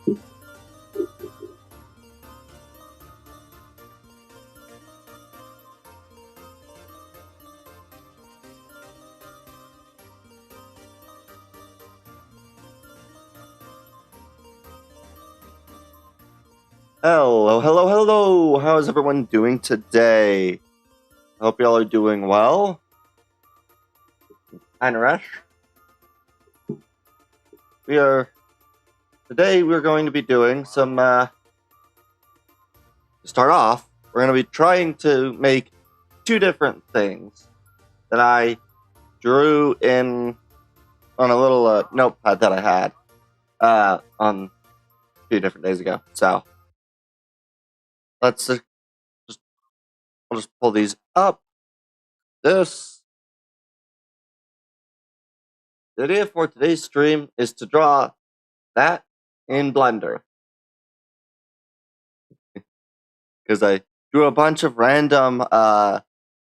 Hello, hello, hello! How is everyone doing today? I hope y'all are doing well. Hi, Naresh. Today we're going to be doing some, to start off, we're going to be trying to make two different things that I drew on a little notepad that I had, on a few different days ago. So, let's I'll just pull these up. The idea for today's stream is to draw that in Blender. Because I drew a bunch of random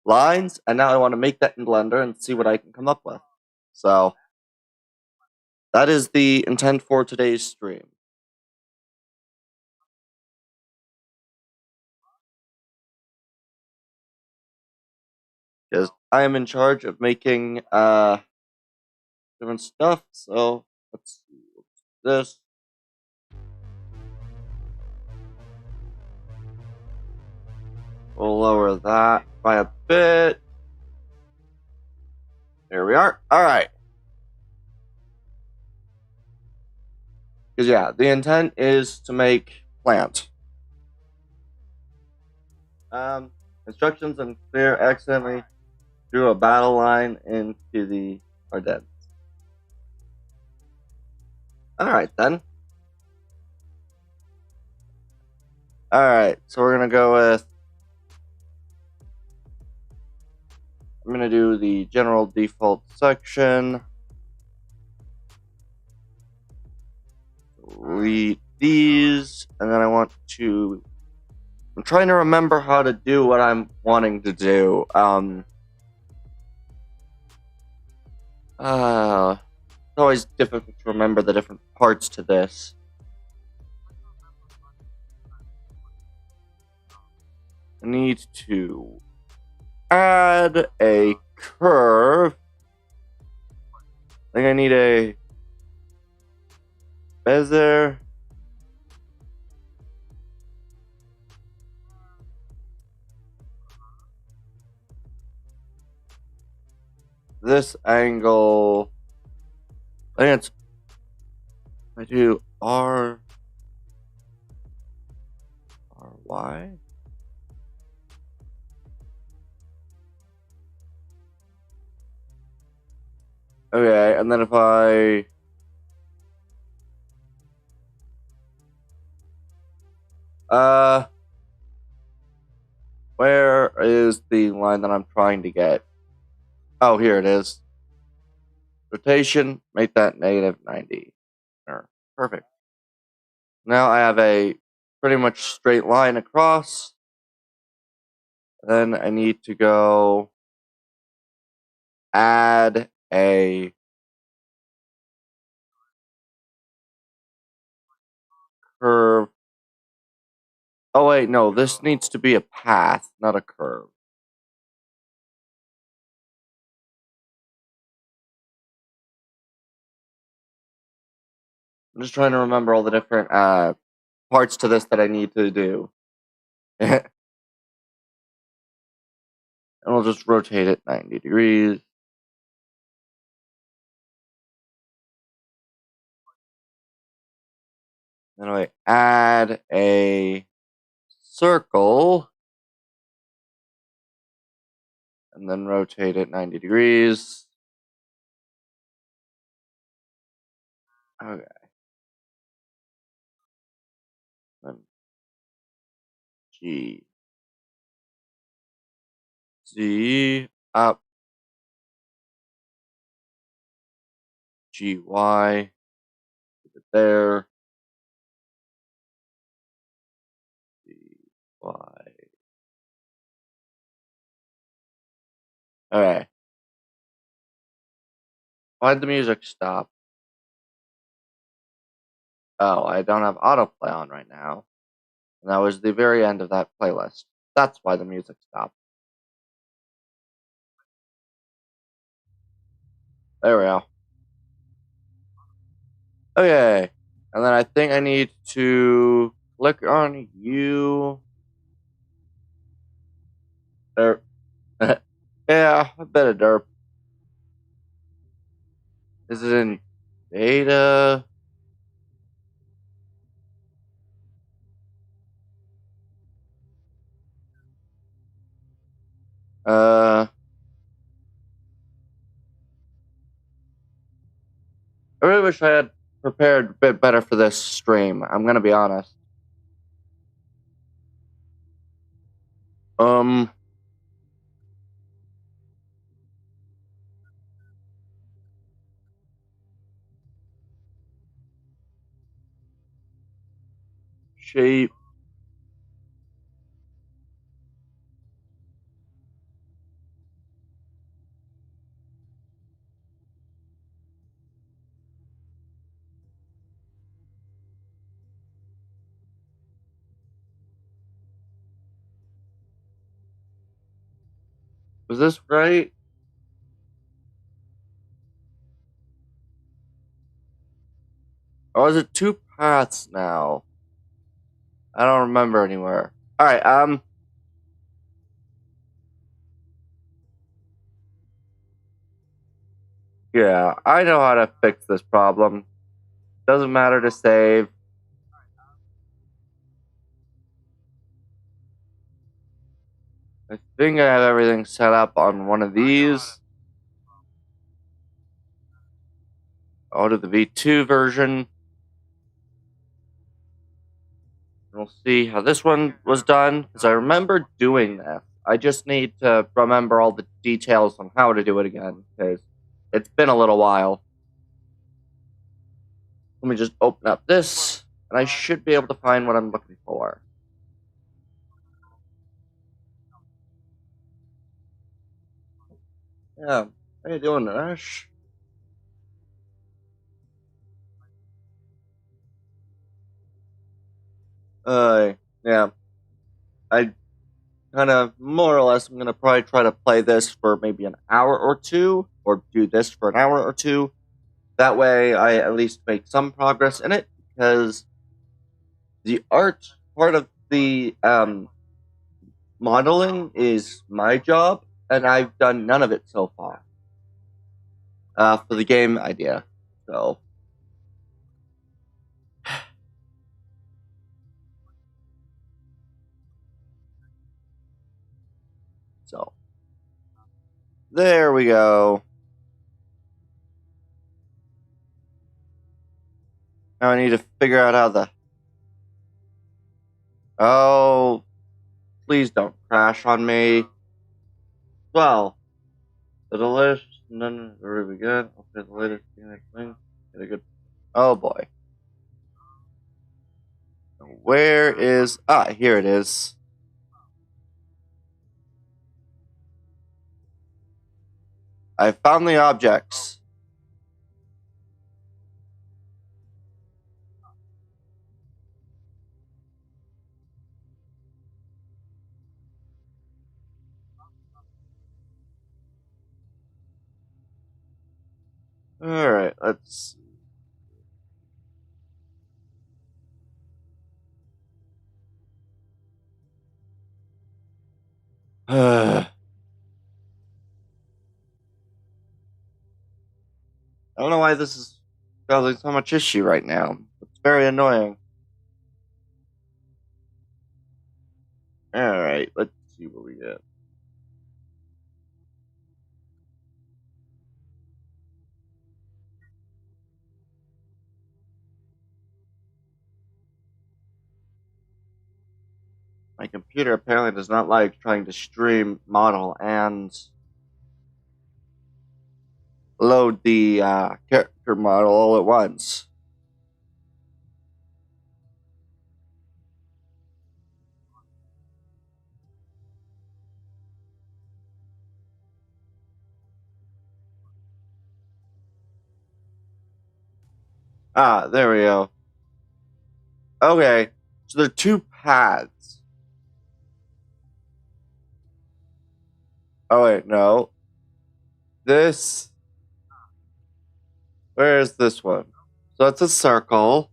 lines, and now I want to make that in Blender and see what I can come up with. So, that is the intent for today's stream. Because I am in charge of making different stuff, so let's see this. We'll lower that by a bit. There we are. Alright. Because yeah, the intent is to make plant. Instructions and clear accidentally drew a battle line into the Ardennes. Alright then. Alright, so we're gonna go with, I'm gonna do the general default section. Delete these, and then I'm trying to remember how to do what I'm wanting to do. It's always difficult to remember the different parts to this. I need to add a curve. I think I need a bezier. This angle, I think I do R, Y. Okay, and then if where is the line that I'm trying to get? Oh, here it is. Rotation, make that negative 90. Perfect. Now I have a pretty much straight line across. Then I need to go add a curve. Oh wait, no, this needs to be a path, not a curve. I'm just trying to remember all the different parts to this that I need to do. And we'll just rotate it 90 degrees. Then I add a circle. And then rotate it 90 degrees. Okay. Then G. Z up. GY. Put it there. GY. Okay. Why'd the music stop? Oh, I don't have autoplay on right now. And that was the very end of that playlist. That's why the music stopped. There we go. Okay. And then I think I need to click on you. Derp. Yeah, a bit of derp. Is it in data? Uh, I really wish I had prepared a bit better for this stream. I'm gonna be honest. Um, shape. Was this right? Or is it two paths now? I don't remember anywhere. All right. Yeah, I know how to fix this problem. Doesn't matter to save. I think I have everything set up on one of these. I'll do the V2 version. We'll see how this one was done, because I remember doing this. I just need to remember all the details on how to do it again, because it's been a little while. Let me just open up this, and I should be able to find what I'm looking for. Yeah, how you doing, Ash? Yeah. I kind of more or less I'm gonna probably try to play this for maybe an hour or two, or do this for an hour or two. That way, I at least make some progress in it, because the art part of the modeling is my job, and I've done none of it so far for the game idea. So, so there we go. Now I need to figure out how the. Oh, please don't crash on me. Well, the latest. None really good. Okay, the latest thing. Get a good. Oh boy. Where is. Ah, here it is. I found the objects. Alright, let's. I don't know why this is causing so much issue right now. It's very annoying. Alright, let's see what we get. My computer apparently does not like trying to stream, model, and load the character model all at once. Ah, there we go. Okay, so there are two paths. Oh wait, no. This. Where is this one? So it's a circle.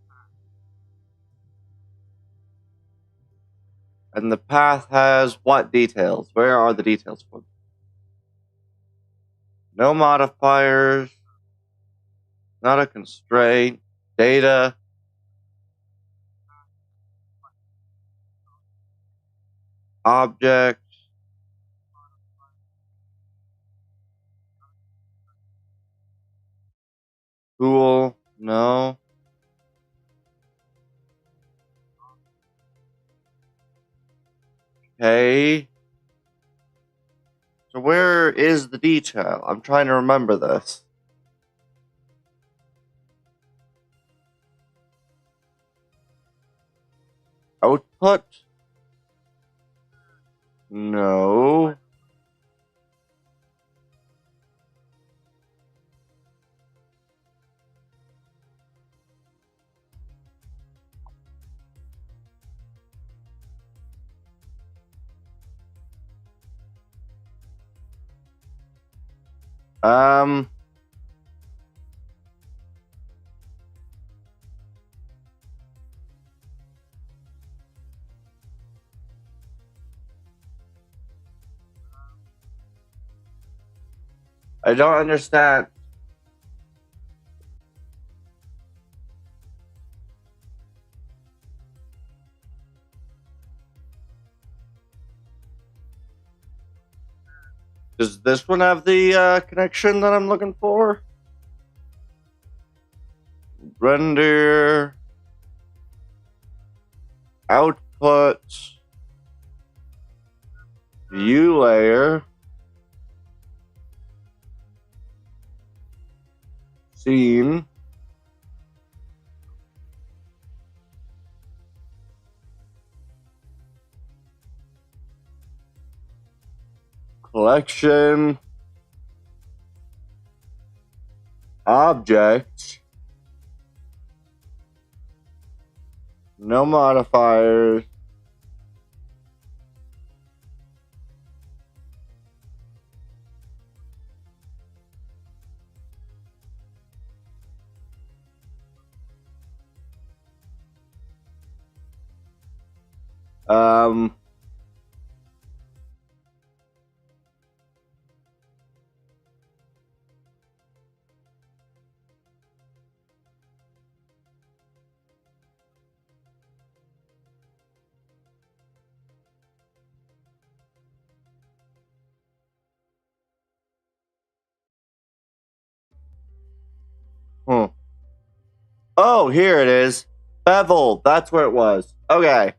And the path has what details? Where are the details for? No modifiers. Not a constraint. Data. Object. Tool. No. Okay. So where is the detail? I'm trying to remember this. Output? No. I don't understand. Does this one have the connection that I'm looking for? Render. Output. View layer. Scene. Collection. Object. No modifiers. Um. Oh, here it is. Bevel. That's where it was. Okay.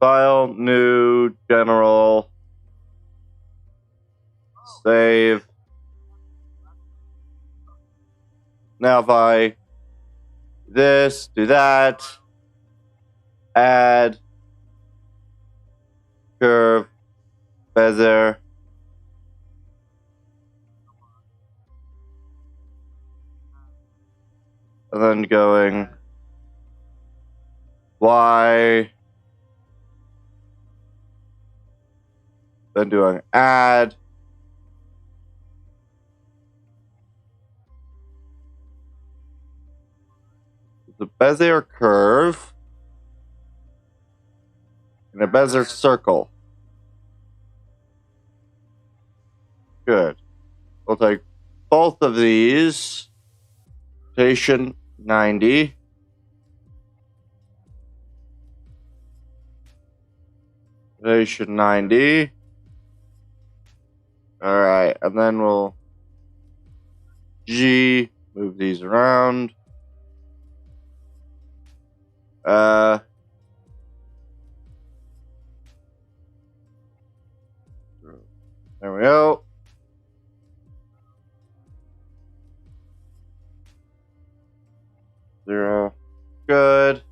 File, new, general. Save. Now if I this, do that, add, curve, bezier, and then going Y, then doing add, the bezier curve, and a bezier circle. Good. We'll take both of these. Rotation 90. Rotation 90. Alright, and then we'll G, move these around. There we go. Zero. Good.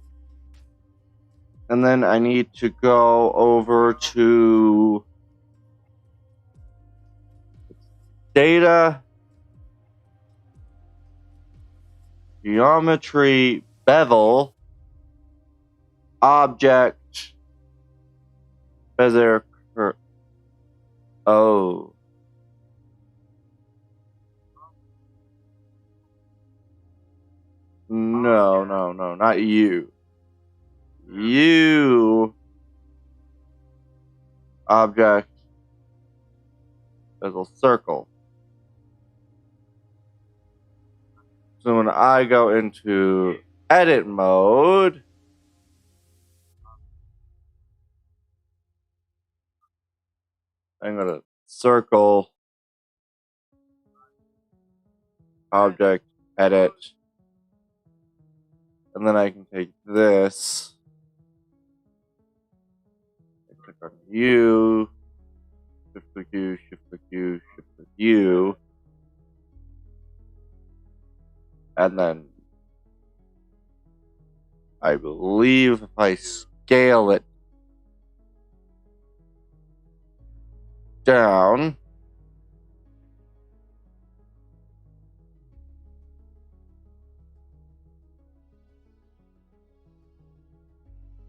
And then I need to go over to data. geometry, bevel, object, feather, oh. No, not you. You. Object, bevel, circle. So when I go into edit mode, I'm going to circle, object, edit, and then I can take this, and click on U, shift click U, shift click U, shift click U, and then I believe if I scale it down,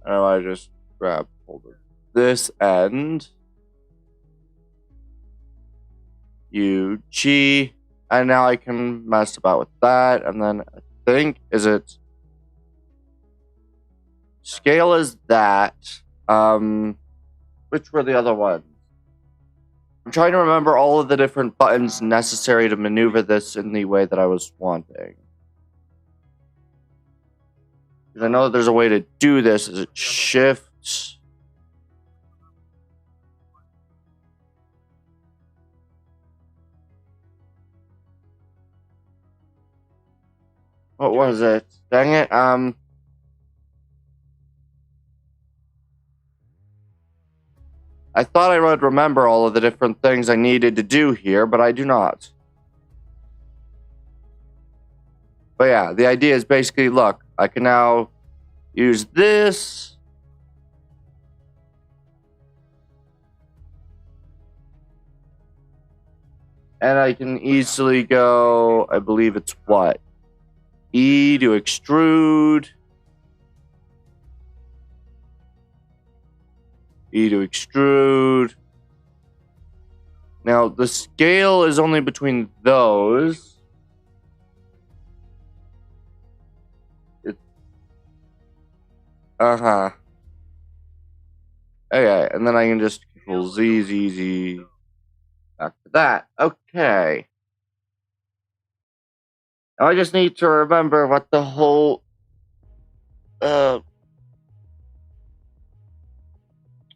and I just grab hold of this end, U, G, and now I can mess about with that, and then I think, is it scale is that, which were the other ones? I'm trying to remember all of the different buttons necessary to maneuver this in the way that I was wanting. Because I know that there's a way to do this. Is it shift? What was it? Dang it. I thought I would remember all of the different things I needed to do here, but I do not. But yeah, the idea is basically, look, I can now use this. And I can easily go, I believe it's what? E to extrude. E to extrude. Now, the scale is only between those. Uh-huh. Okay, and then I can just control Z, Z, Z. Back to that. Okay. Now I just need to remember what the whole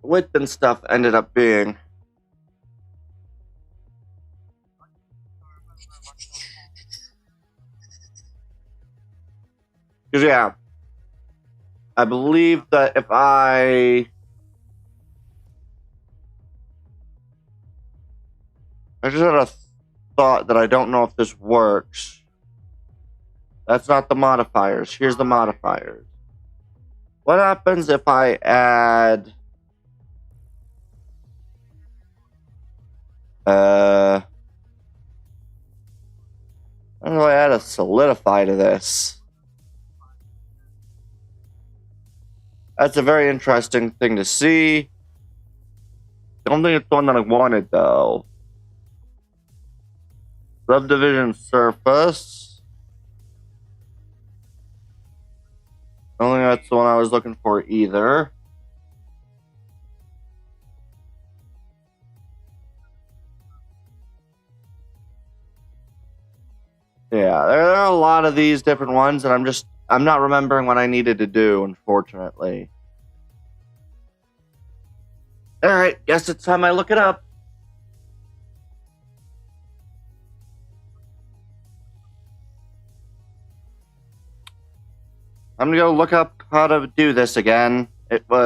width and stuff ended up being. Because, yeah, I believe that if I just had a thought that I don't know if this works. That's not the modifiers. Here's the modifiers. What happens if I add how do I add a solidify to this? That's a very interesting thing to see. I don't think it's the one that I wanted, though. Subdivision surface. I don't think that's the one I was looking for either. Yeah, there are a lot of these different ones, and I'm not remembering what I needed to do, unfortunately. Alright, guess it's time I look it up. I'm gonna go look up how to do this again. It was...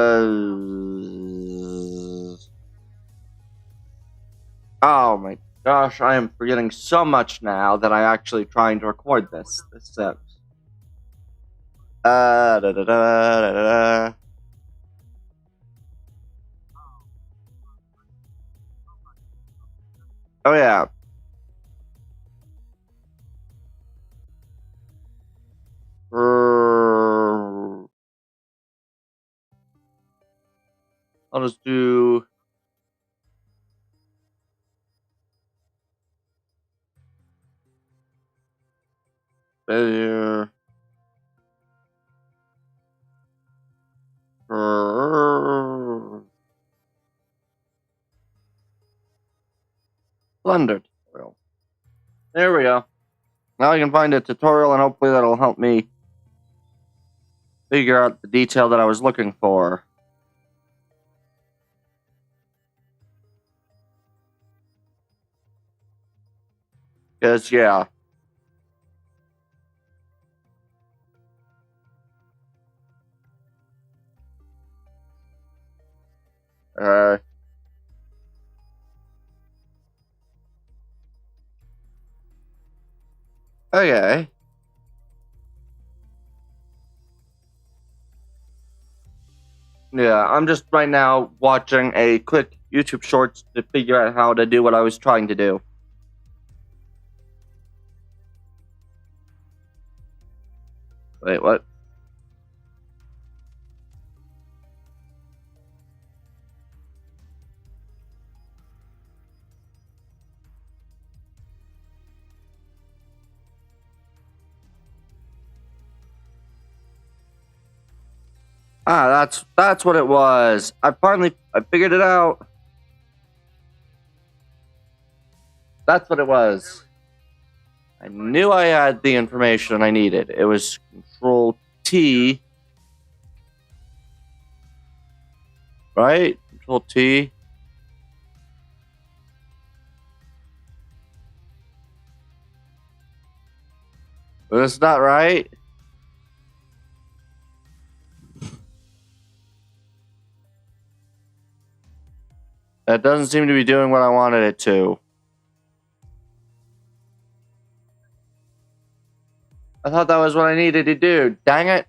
Oh my gosh, I am forgetting so much now that I'm actually trying to record this. This sucks. Da da da da da da. Oh yeah. I'll just do... failure... Blender tutorial. There we go. Now I can find a tutorial, and hopefully that'll help me figure out the detail that I was looking for. Because, yeah. Okay. Yeah, I'm just right now watching a quick YouTube shorts to figure out how to do what I was trying to do. Wait, what? Ah, that's what it was. I figured it out. That's what it was. I knew I had the information I needed. It was Control T. Right? Control T. But that's not right. That doesn't seem to be doing what I wanted it to. I thought that was what I needed to do. Dang it.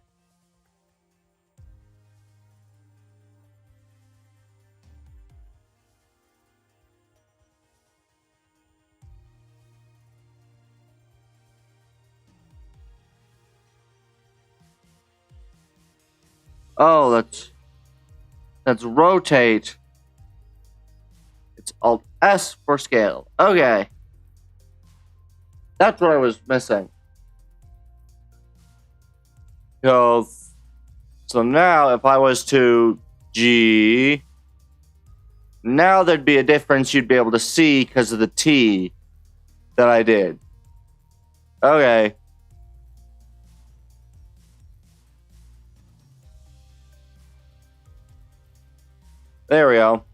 Oh, that's rotate. It's Alt S for scale. Okay. That's what I was missing. So now if I was to G, now there'd be a difference you'd be able to see because of the T that I did. Okay. There we go.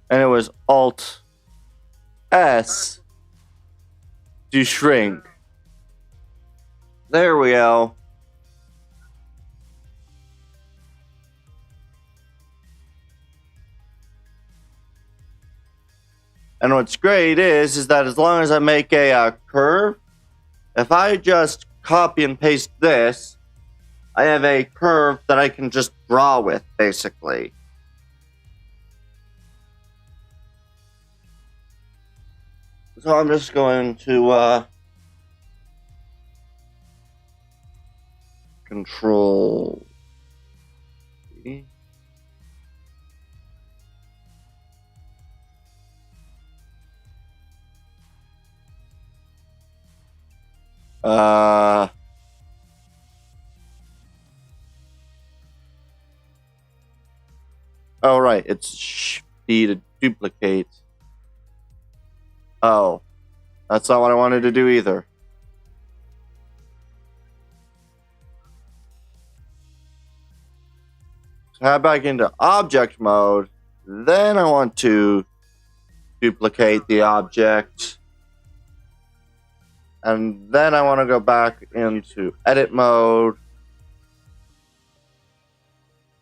And it was Alt S to shrink. There we go. And what's great is that as long as I make a curve, if I just copy and paste this, I have a curve that I can just draw with, basically. So I'm just going to Control C. Oh, right. It's D to duplicate. Oh. That's not what I wanted to do either. So head back into object mode. Then I want to duplicate the object. And then I want to go back into edit mode.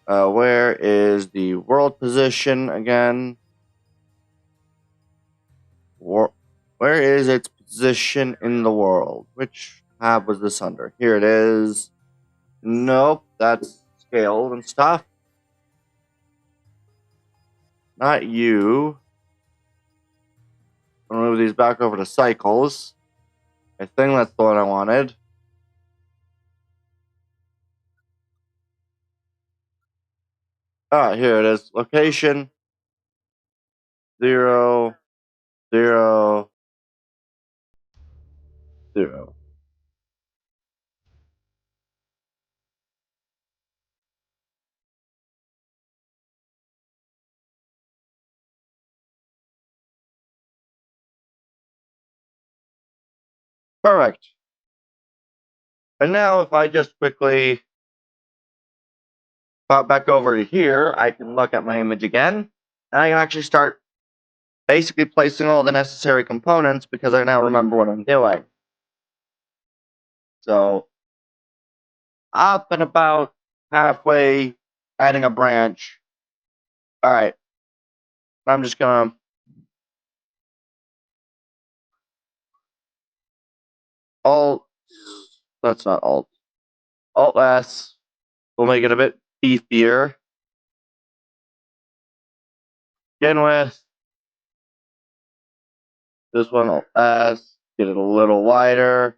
Where is the world position again? Where is its position in the world? Which tab was this under? Here it is. Nope, that's scaled and stuff. Not you. I'll move these back over to cycles. I think that's the one I wanted. Ah, here it is. Location 0, 0, 0. Perfect. And now if I just quickly pop back over to here, I can look at my image again. And I can actually start basically placing all the necessary components because I now remember what I'm doing. So, up and about halfway, adding a branch. Alright. I'm just gonna Alt. That's not Alt. Alt S. We'll make it a bit beefier. Begin with this one, Alt S. Get it a little wider.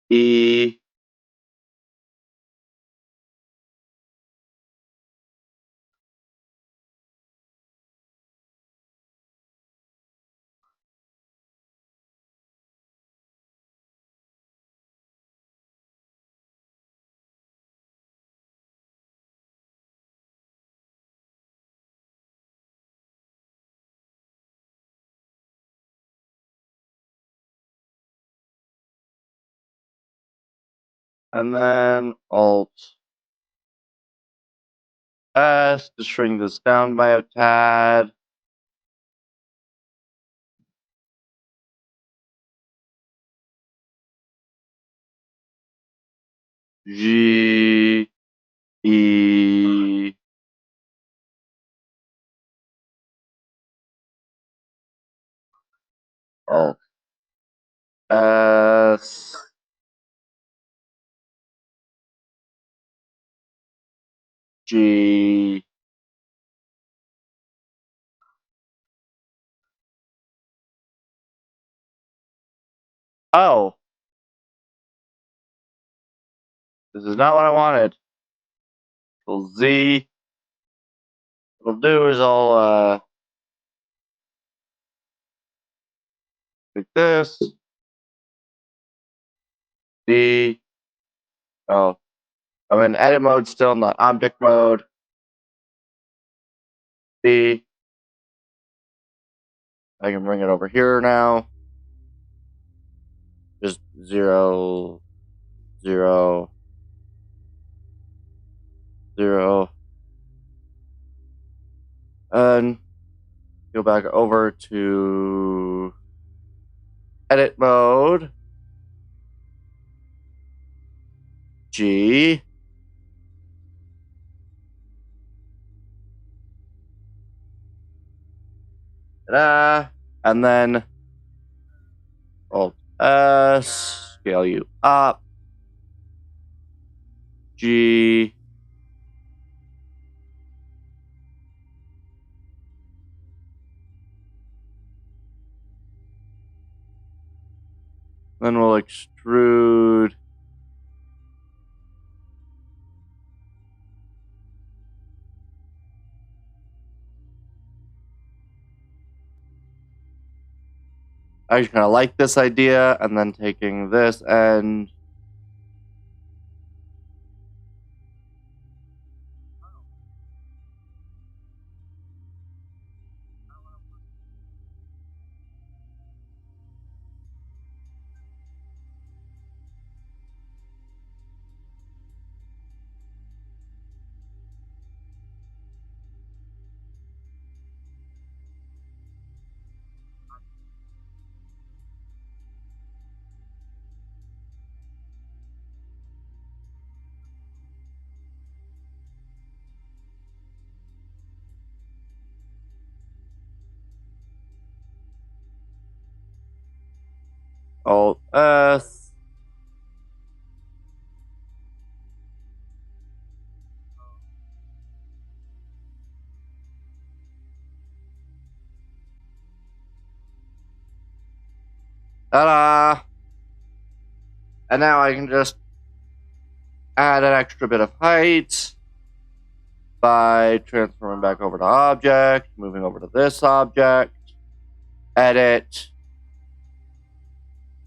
E. And then Alt S to shrink this down by a tad. G. E. Alt S. G. Oh. This is not what I wanted. So Z. What I'll do is I'll like this. D. Oh. I'm in edit mode still, not object mode. D. I can bring it over here now. Just 0, 0, 0. And go back over to edit mode. G. Ta-da. And then Alt S, scale you up. G. Then we'll extrude. I just kind of like this idea, and then taking this and Alt S. Ta-da! And now I can just add an extra bit of height. by transforming back over to object, moving over to this object, edit.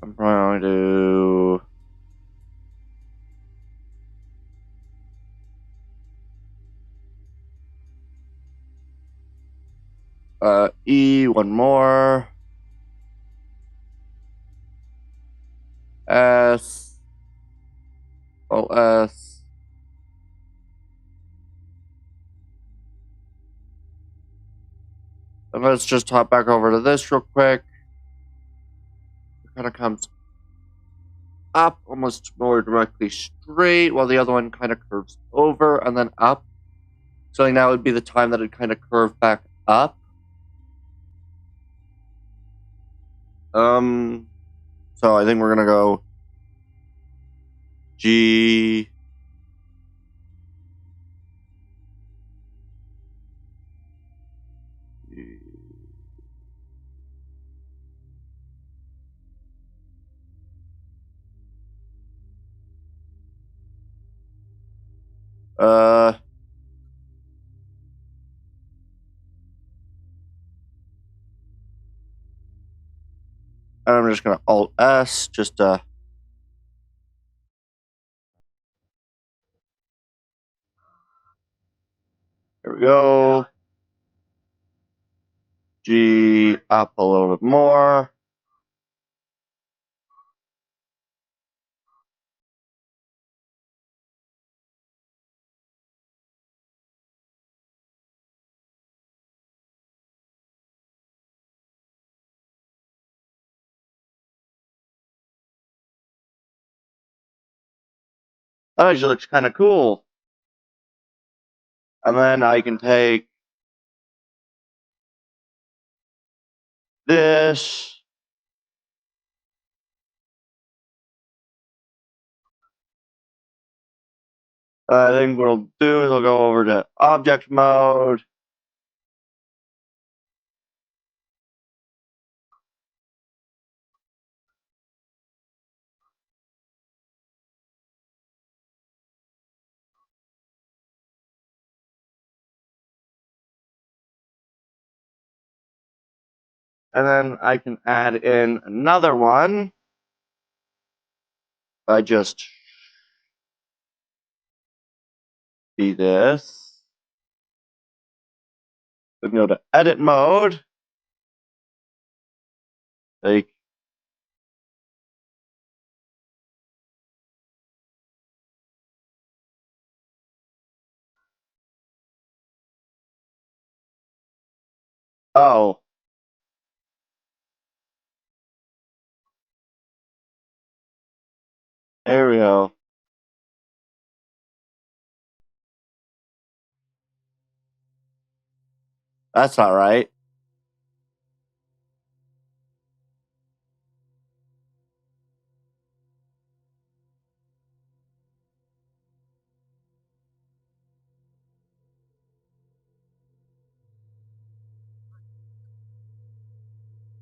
I'm probably going to do E, one more. S, OS. And let's just hop back over to this real quick. It kind of comes up almost more directly straight, while the other one kind of curves over and then up. So now would be the time that it kind of curved back up. So I think we're gonna go G. And I'm just gonna Alt S, just here we go. G up a little bit more. That actually looks kind of cool. And then I can take this. I think what I'll do is I'll go over to object mode. And then I can add in another one by just be this. Then go to edit mode. Take oh. There we go. That's not right.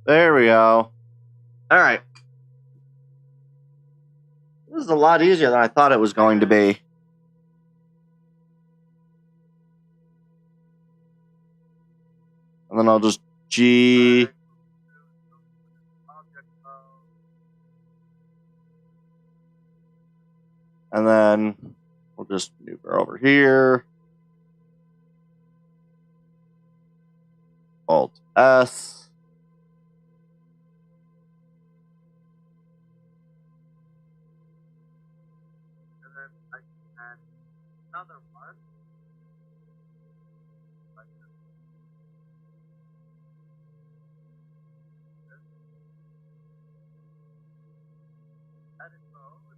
There we go. All right. This is a lot easier than I thought it was going to be. And then I'll just G. And then we'll just move her over here. Alt S. And then I can add another one. Edit mode.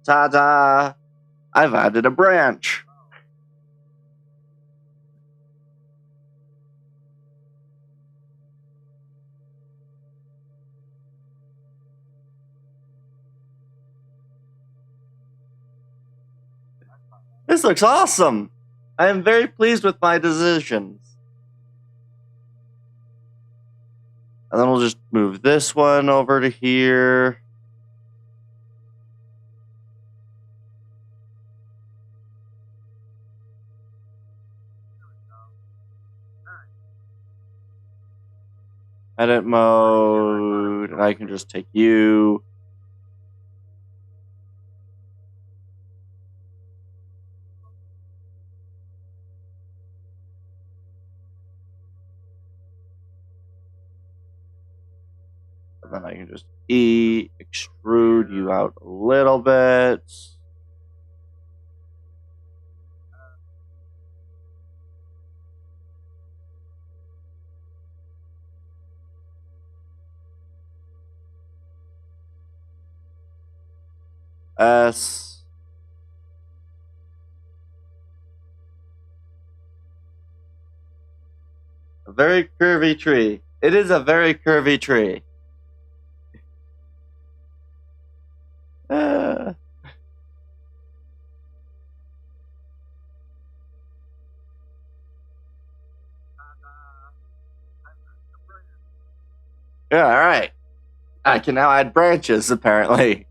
Ta-da! I've added a branch. This looks awesome. I am very pleased with my decisions. And then we'll just move this one over to here. Edit mode, and I can just take you. And then I can just extrude you out a little bit. S. A very curvy tree. It is a very curvy tree. Yeah, alright. I can now add branches, apparently.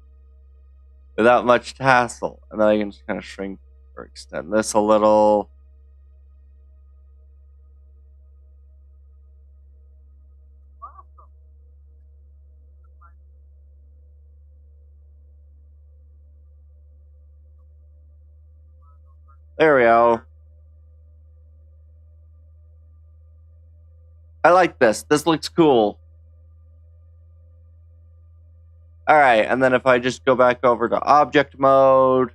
Without much hassle. And then I can just kind of shrink or extend this a little. There we go. I like this. This looks cool. Alright, and then if I just go back over to object mode.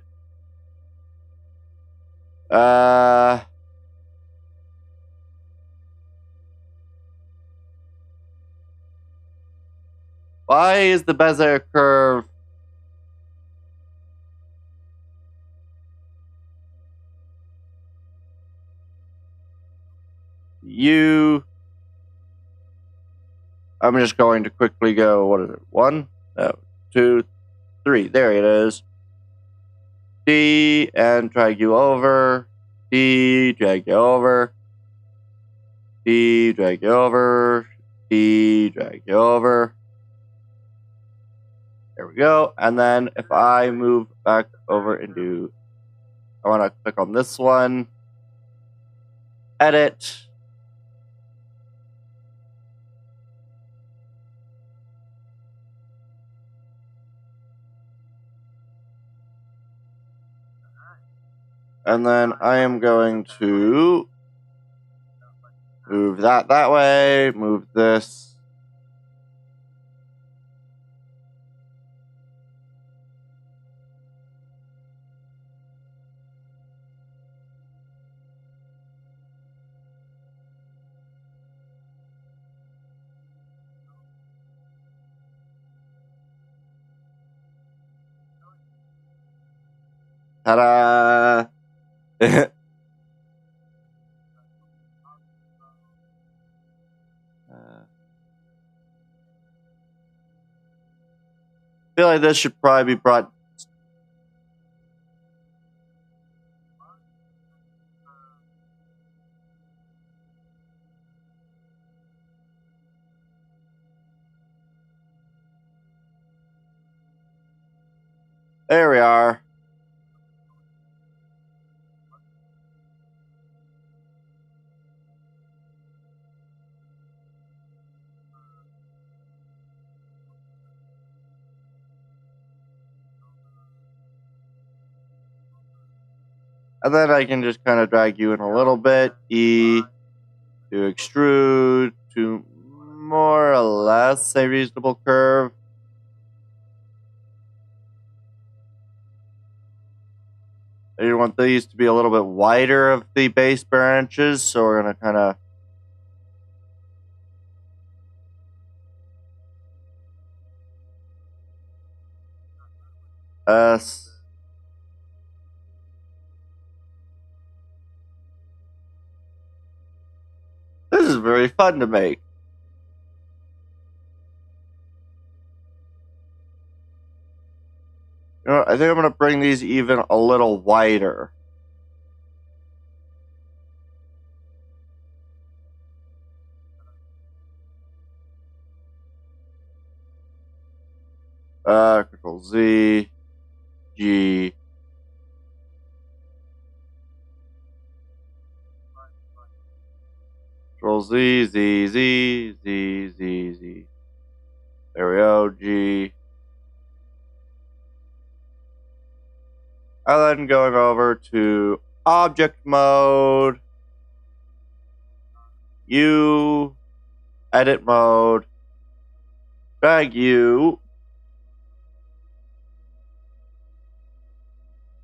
Why is the Bezier curve I'm just going to quickly go, what is it? 1, 2, 3. There it is. D, and drag you over. D, drag you over. D, drag you over. D, drag you over. There we go. And then if I move back over into, I want to click on this one. Edit. And then I am going to move that way, move this. Ta-da! I feel like this should probably be brought. There we are. And then I can just kind of drag you in a little bit. E to extrude to more or less a reasonable curve. I want these to be a little bit wider of the base branches, so we're going to kind of S. This is very fun to make. You know, I think I'm going to bring these even a little wider. Control Z, G. Control Z, Z, Z, Z, Z, Z. There we go, G. And then going over to object mode, U, edit mode, drag U.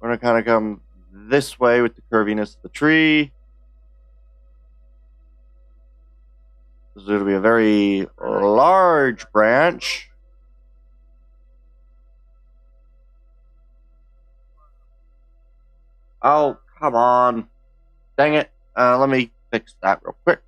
We're going to kind of come this way with the curviness of the tree. This is going to be a very large branch. Oh, come on. Dang it. Let me fix that real quick.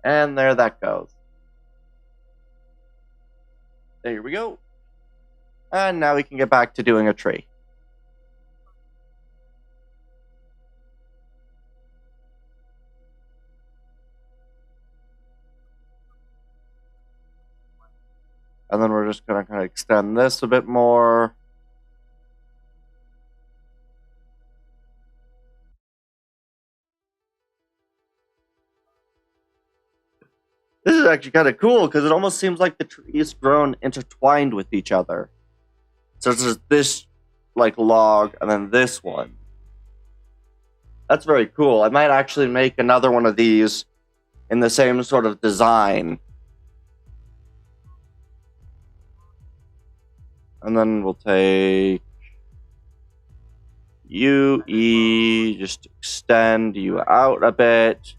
And there that goes. There we go. And now we can get back to doing a tree. And then we're just going to kind of extend this a bit more. This is actually kind of cool because it almost seems like the trees grown intertwined with each other. So there's this like log and then this one. That's very cool. I might actually make another one of these in the same sort of design. And then we'll take U, E, just extend you out a bit.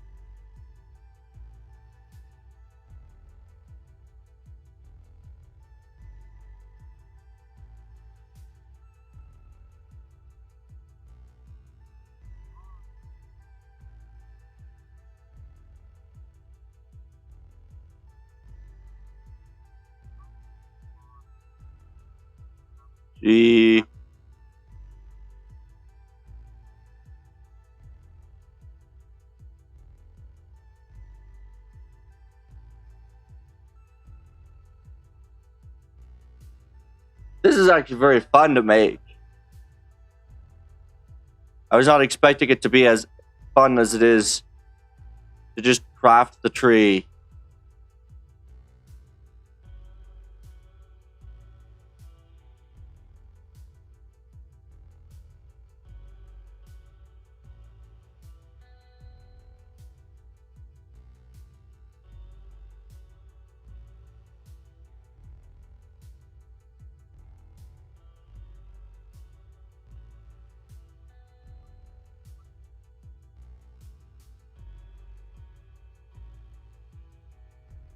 G. This is actually very fun to make. I was not expecting it to be as fun as it is to just craft the tree.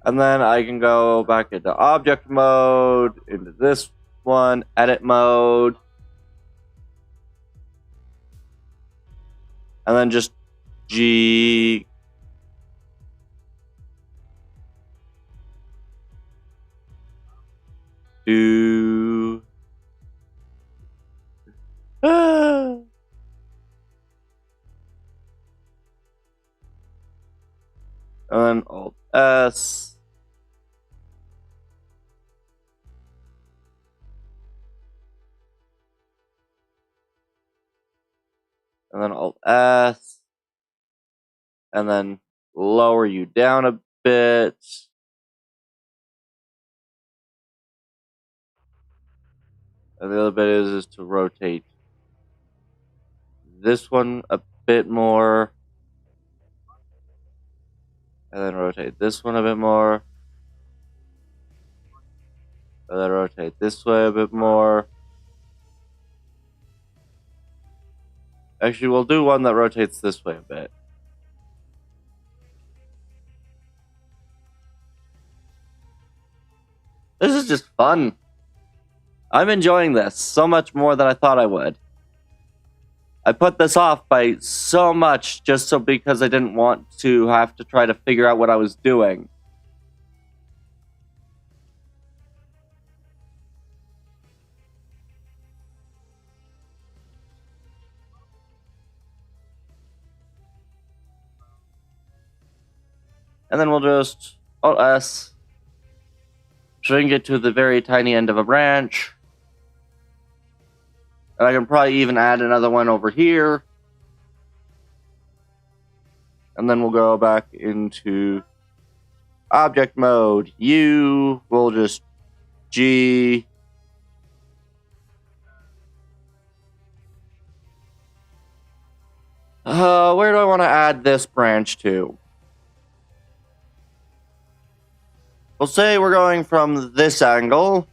And then I can go back into object mode, into this one, edit mode. And then just G. Do. And then Alt S. And then Alt S. And then lower you down a bit. And the other bit is to rotate this one a bit more. And then rotate this one a bit more. And then rotate this way a bit more. Actually, we'll do one that rotates this way a bit. This is just fun. I'm enjoying this so much more than I thought I would. I put this off by so much just so because I didn't want to have to try to figure out what I was doing. And then we'll just Alt S, shrink it to the very tiny end of a branch. And I can probably even add another one over here. And then we'll go back into object mode. U, we'll just G. Where do I want to add this branch to? We'll say we're going from this angle.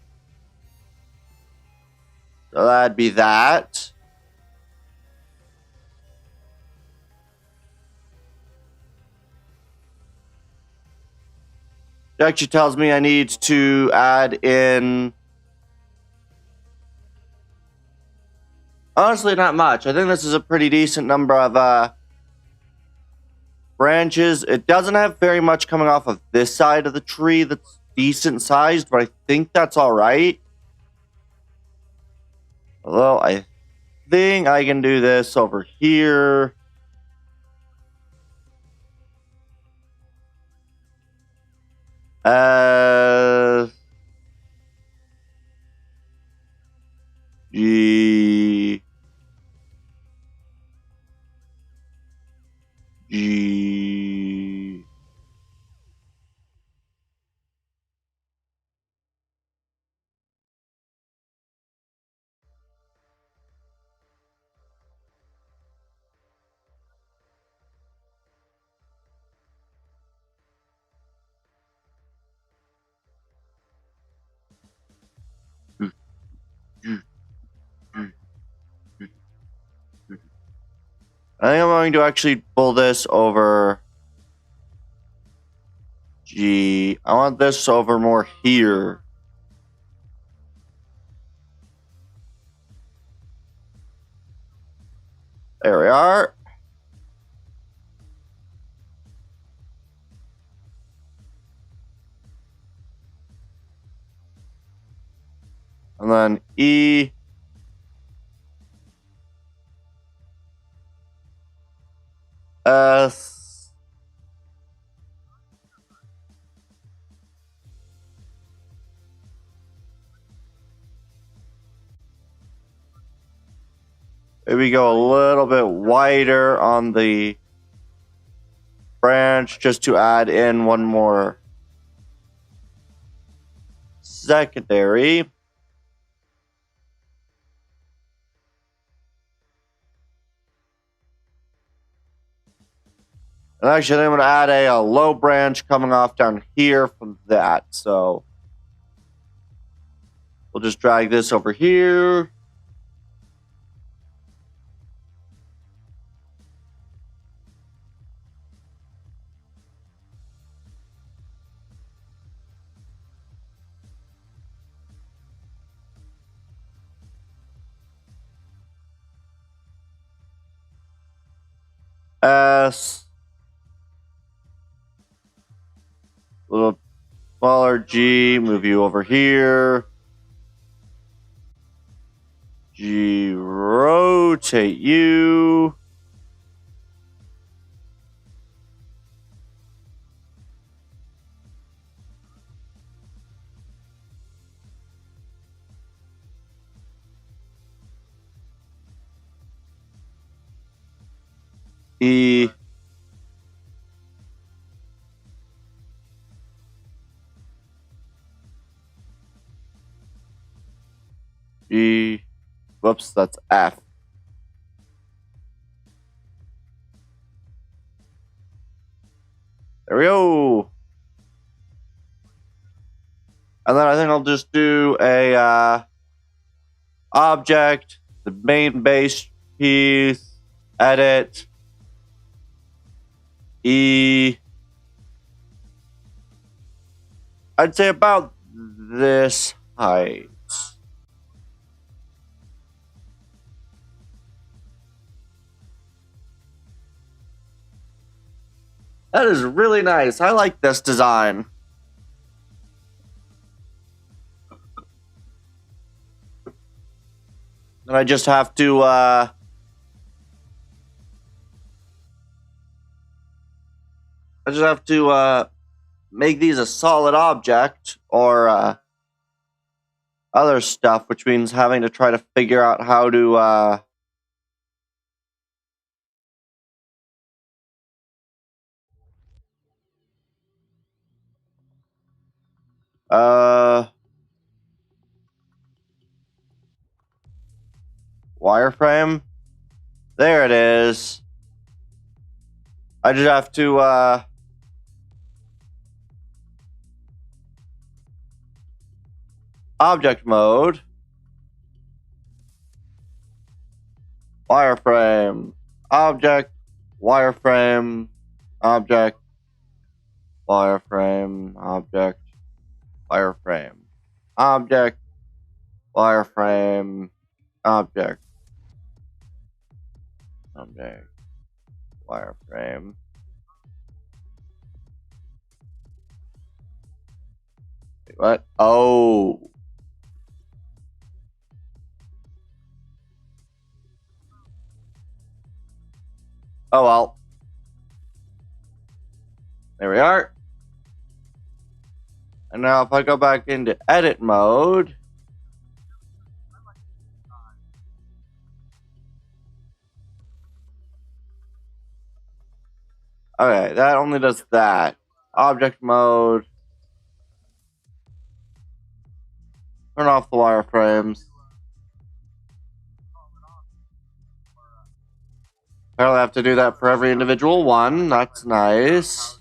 So that'd be that. It actually tells me I need to add in... Honestly, not much. I think this is a pretty decent number of branches. It doesn't have very much coming off of this side of the tree that's decent sized, but I think that's alright. Although I think I can do this over here. G. G. I think I'm going to actually pull this over G. I want this over more here. There we are. And then E. S. Maybe go a little bit wider on the branch just to add in one more secondary. And actually, I'm going to add a low branch coming off down here from that. So we'll just drag this over here. S. A little smaller G, move you over here. G, rotate you. E. G. Whoops, that's F. There we go. And then I think I'll just do a object, the main base piece, edit, E. I'd say about this height. That is really nice. I like this design. And I just have to I I just have to make these a solid object or other stuff, which means having to try to figure out how to wireframe. There it is. I just have to object mode, wireframe, object, wireframe, object, wireframe, object, wireframe, object, wireframe, object, object, wireframe. Wait, what? Oh. Oh well. There we are. And now if I go back into edit mode, okay, that only does that. Object mode. Turn off the wireframes. Apparently I have to do that for every individual one. That's nice.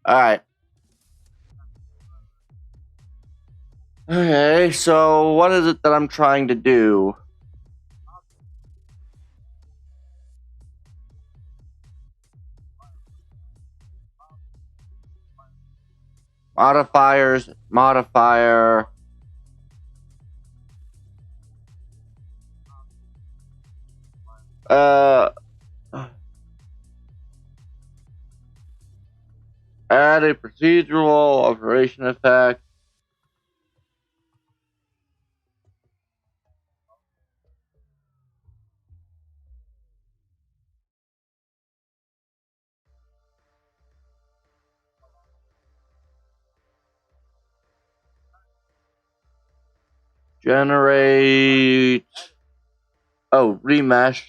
Alright. Okay, so what is it that I'm trying to do? Modifiers, modifier. Add a procedural operation effect. Generate. Oh, remesh.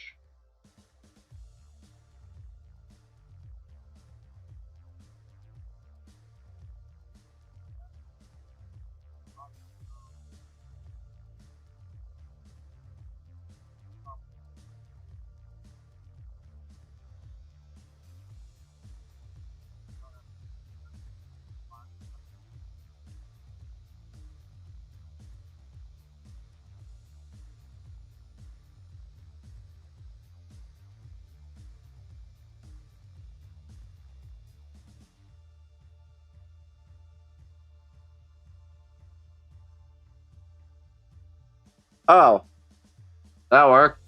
Oh, that worked.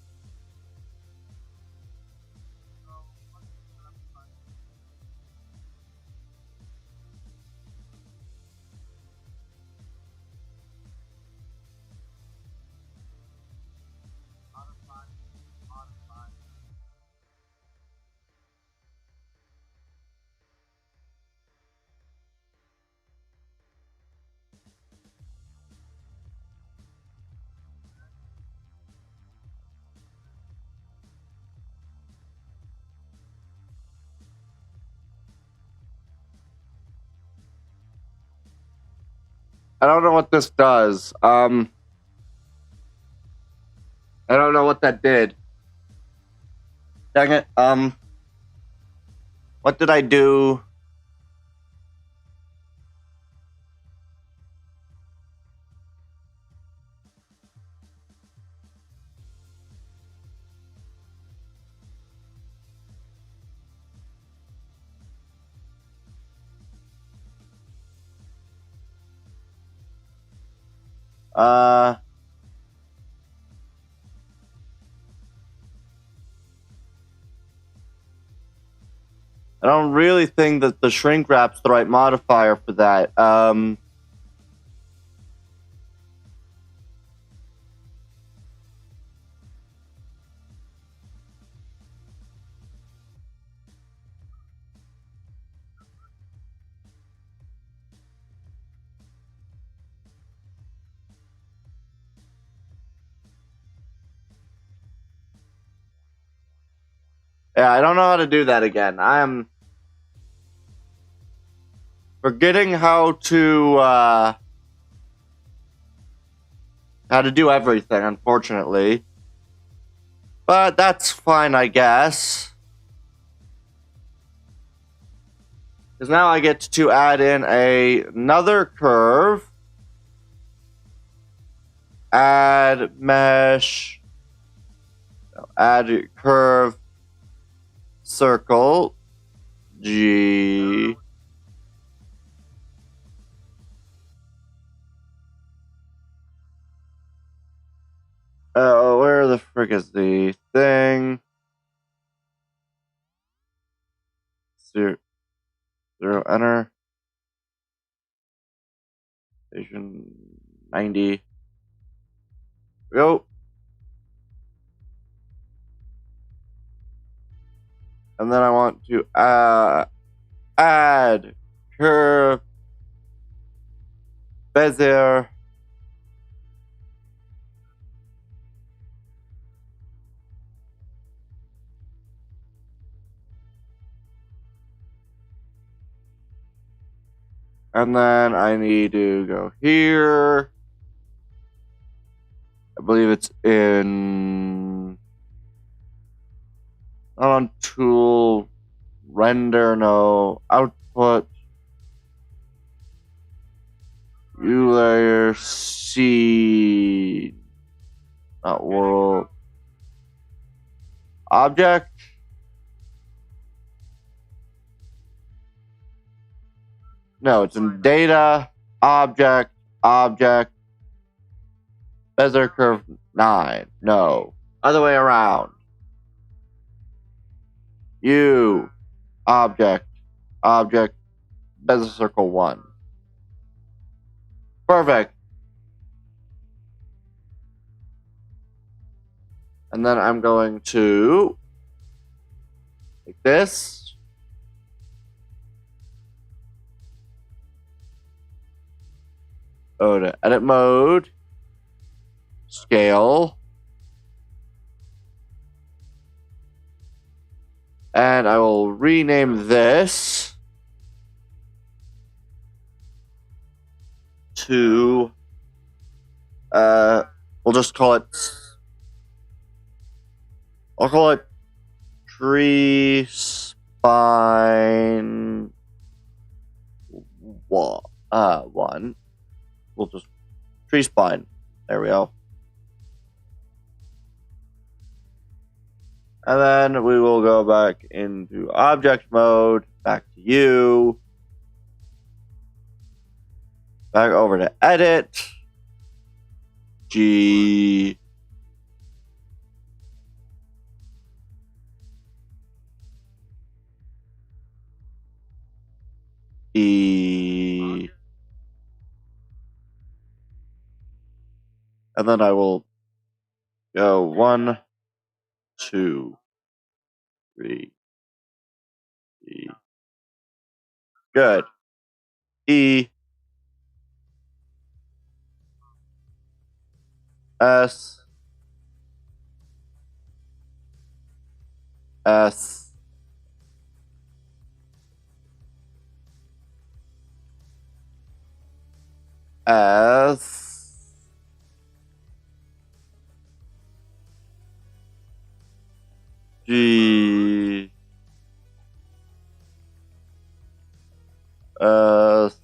I don't know what this does. I don't know what that did. Dang it. What did I do? Uh, I don't really think that the shrink wrap's the right modifier for that. Yeah, I don't know how to do that again. I am forgetting how to do everything, unfortunately. But that's fine, I guess. Because now I get to add in another curve. Add mesh. Add curve. Circle. G. Oh, where the frick is the thing? Zero, enter. Station 90. Go. And then I want to add curve bezier. And then I need to go here. I believe it's in not on tool, render, no, output, U layer, C, not world, object. No, it's in data, object, bezier curve 9. No, other way around. U, object, bezier circle 1. Perfect. And then I'm going to take this. Go to edit mode. Scale. And I will rename this to, we'll just call it, I'll call it tree spine 1. We'll just, tree spine. There we go. And then we will go back into object mode, back to you, back over to edit, G, E, and then I will go 1, 2, 3, E. Good. E, S, S, S, G, S,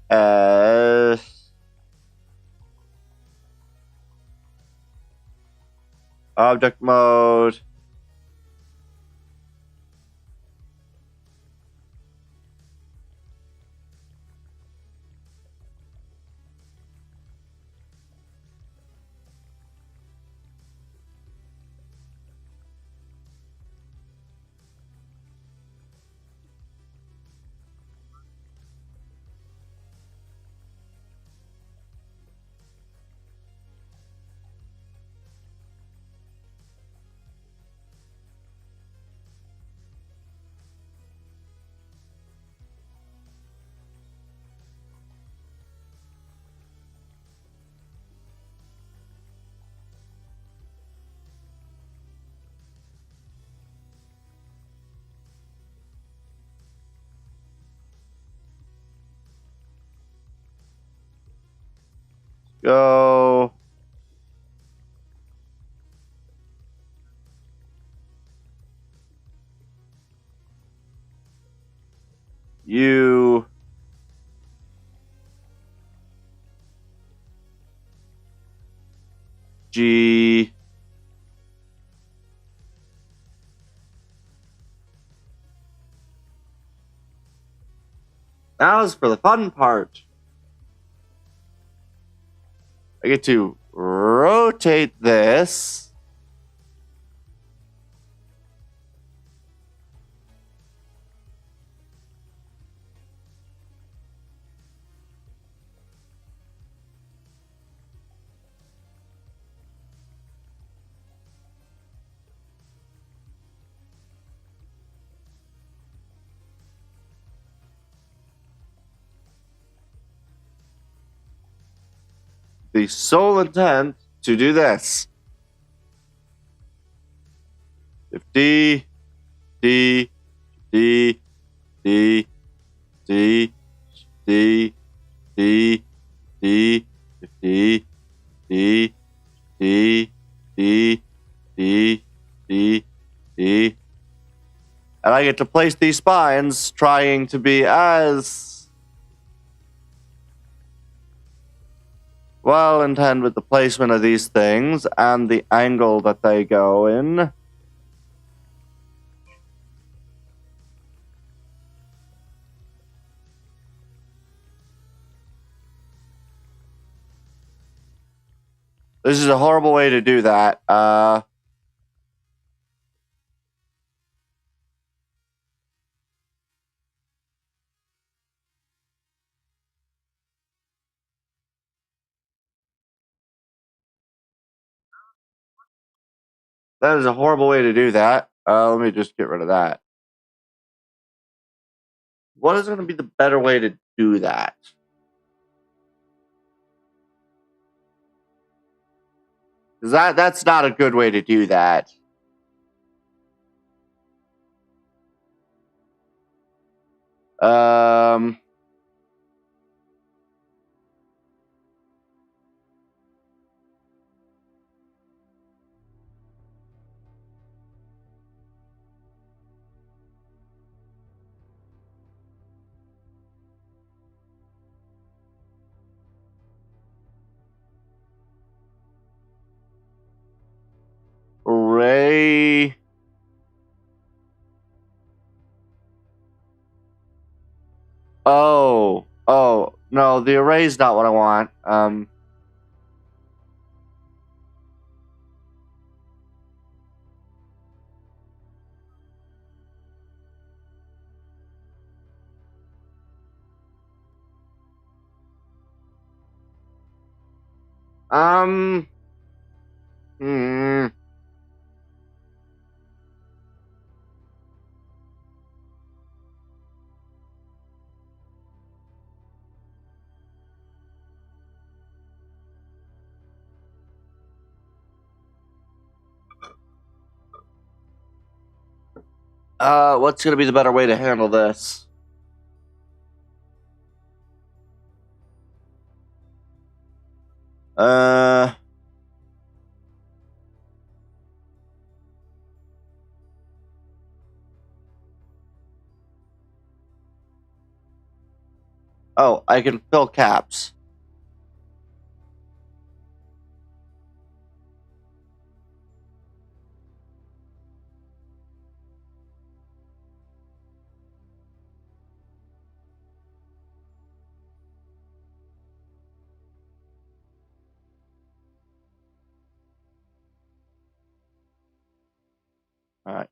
S, object mode, Go. U. G. Now is for the fun part. I get to rotate this. The sole intent to do this. If D, D, D, D, D, D, D, D, if D, D, D, D, D, D, D. And I get to place these spines trying to be as well intended with the placement of these things and the angle that they go in. This is a horrible way to do that. That is a horrible way to do that. Let me just get rid of that. What is going to be the better way to do that? Because that's not a good way to do that. Array. Oh, no, the array's not what I want. Hmm. What's going to be the better way to handle this? Oh, I can fill caps.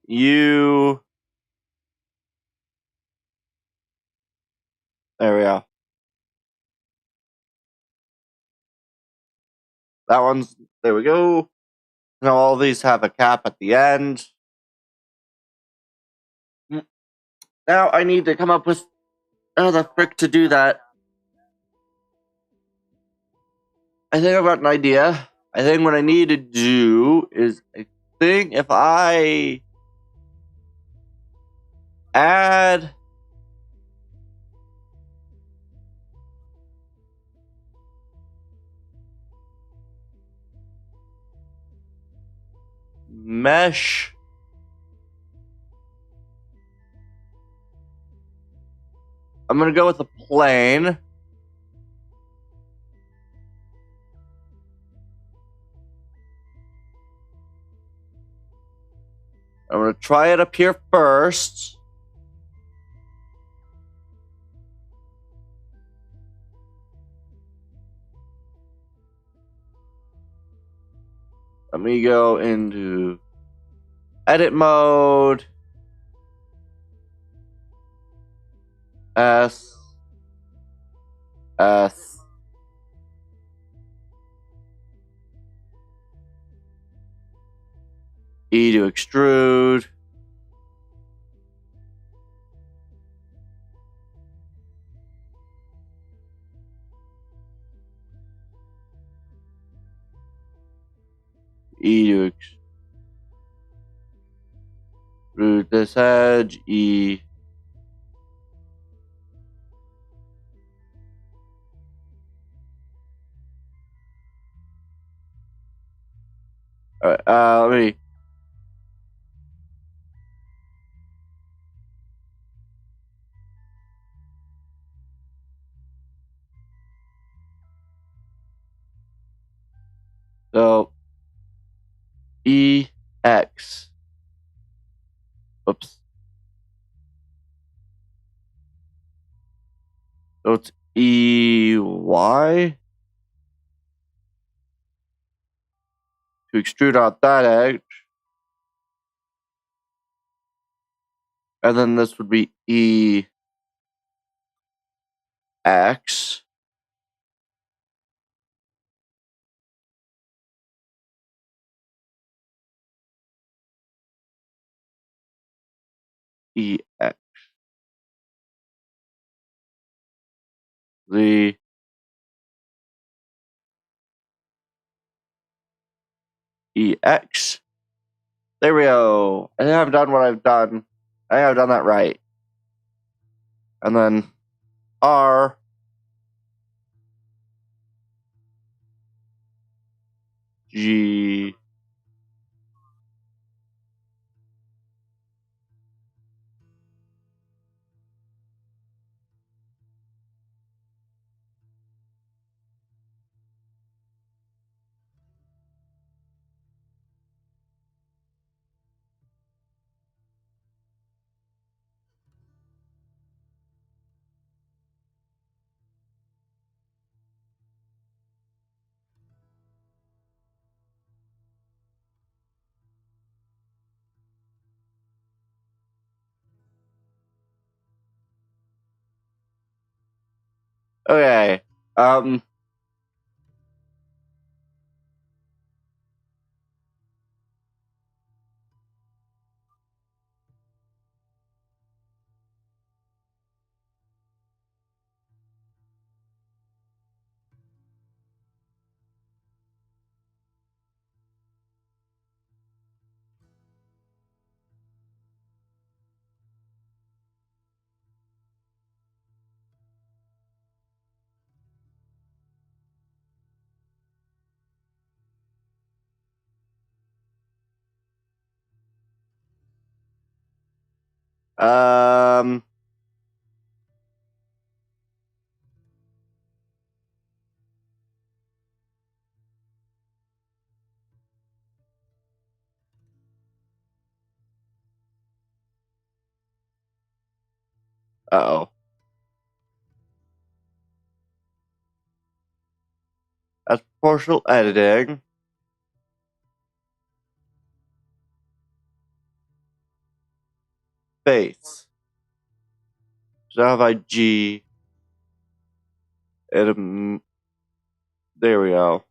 You. There we go. That one's. There we go. Now all these have a cap at the end. Now I need to come up with the frick to do that. I think I've got an idea. I think what I need to do is, I think if I add mesh. I'm going to go with a plane. I'm going to try it up here first. Let me go into edit mode. S. E to extrude. E to extrude this edge. E. Alright, let me. So, EX. Oops. So it's EY to extrude out that edge. And then this would be EX. EX. The EX. There we go. I think I've done what I've done. I think I've done that right. And then R. G. Okay. Um. Uh-oh. That's proportional editing. Base. So now if I G. There we go.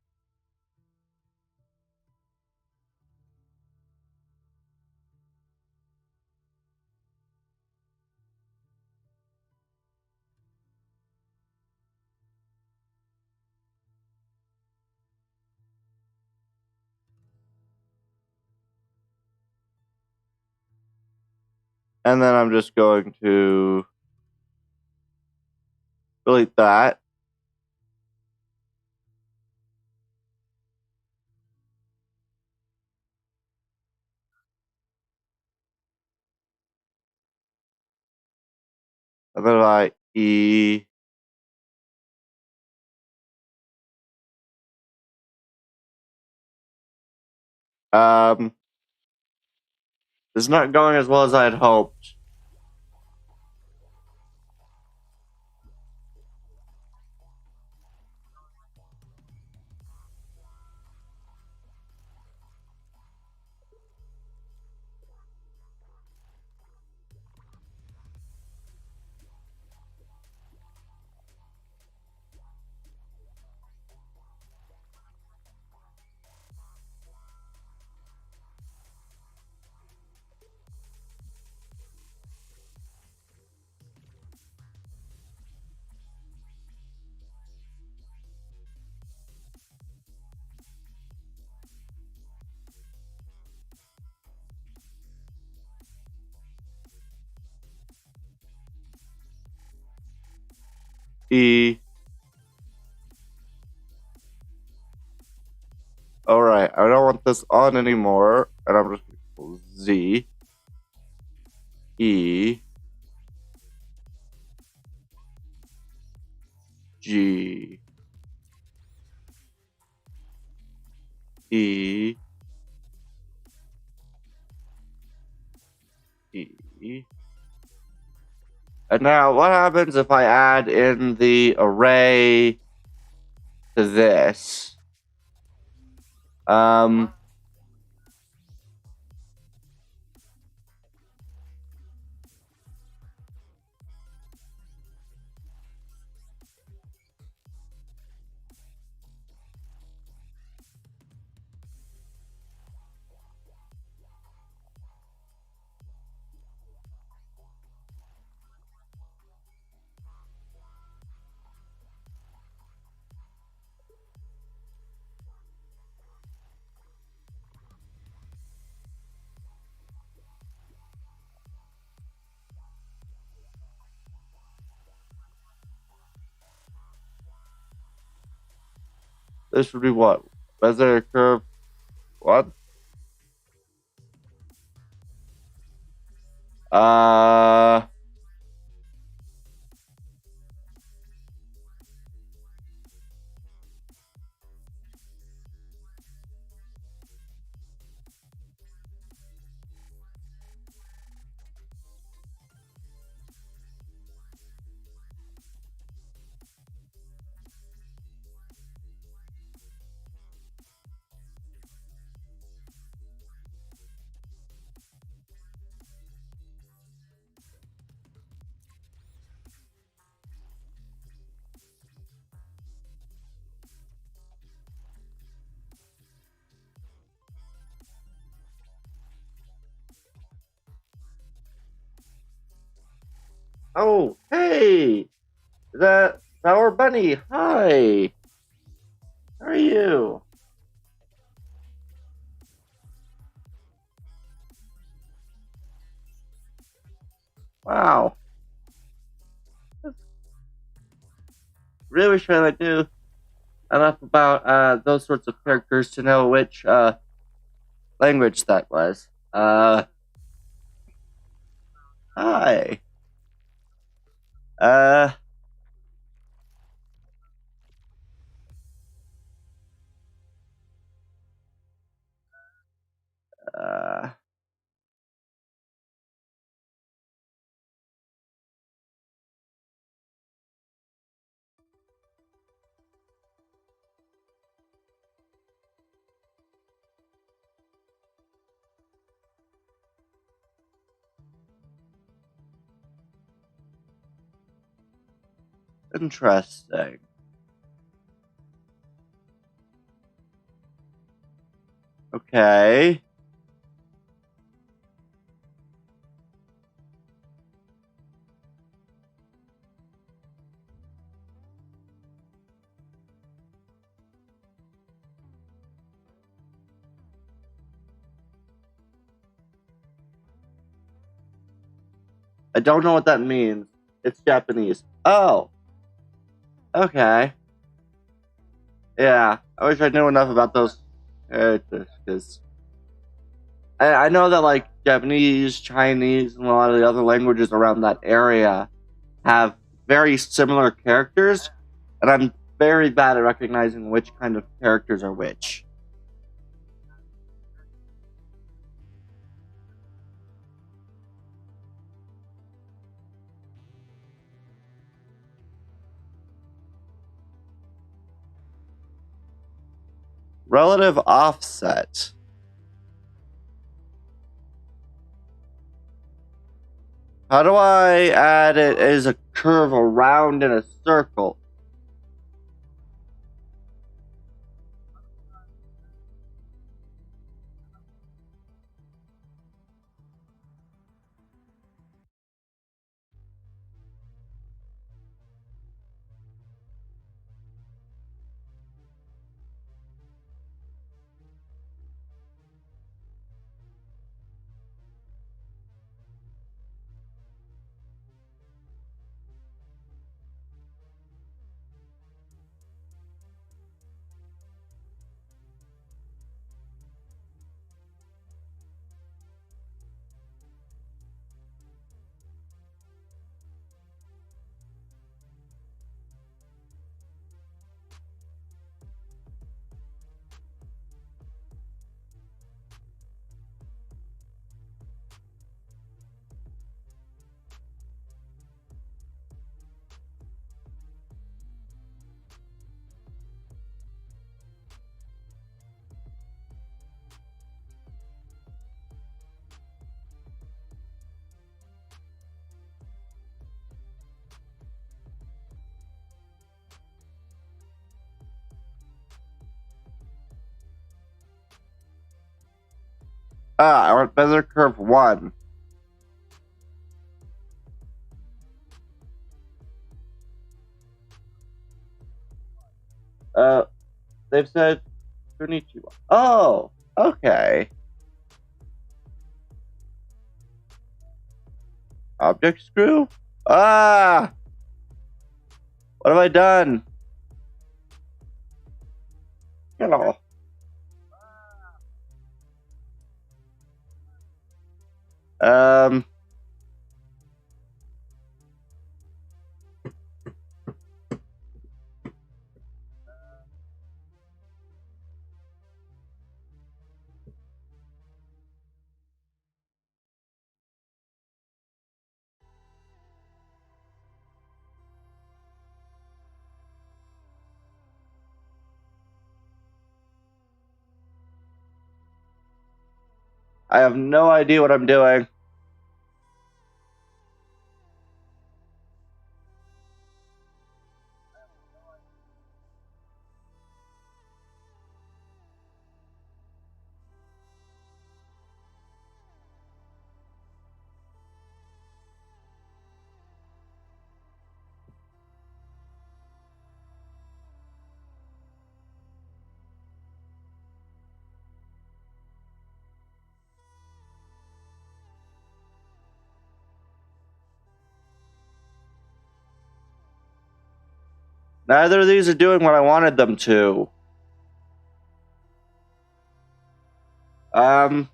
And then I'm just going to delete that. And then I E. It's not going as well as I had hoped. E. Alright, I don't want this on anymore. And I'm just going to Z. E. G. E. E. And now, what happens if I add in the array to this? This would be what? Bezier curve. What? Oh, hey! The Sour Bunny, hi! How are you? Wow. Really sure I do enough about those sorts of characters to know which language that was. Hi. Uh, uh, Interesting. Okay. I don't know what that means. It's Japanese. Oh, okay. Yeah, I wish I knew enough about those characters because I know that like Japanese, Chinese, and a lot of the other languages around that area have very similar characters, and I'm very bad at recognizing which kind of characters are which. Relative offset. How do I add it as a curve around in a circle? I want bezier curve 1. They've said Konnichiwa. Oh, okay. Object screw? Ah! What have I done? Hello. Um. I have no idea what I'm doing. Neither of these are doing what I wanted them to. Um.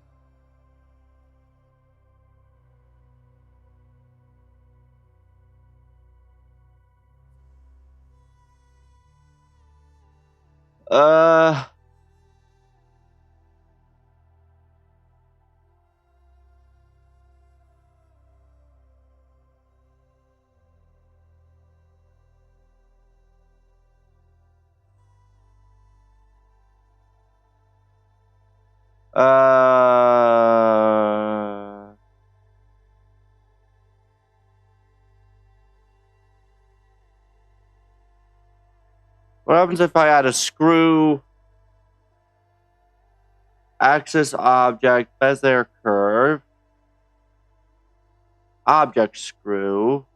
Uh. What happens if I add a screw, axis object, bezier curve, object screw?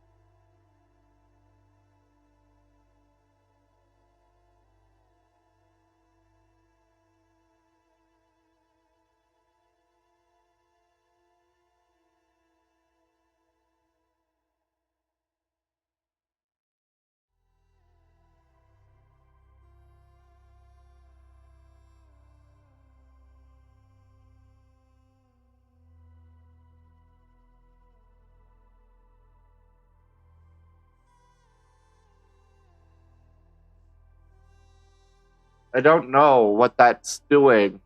I don't know what that's doing.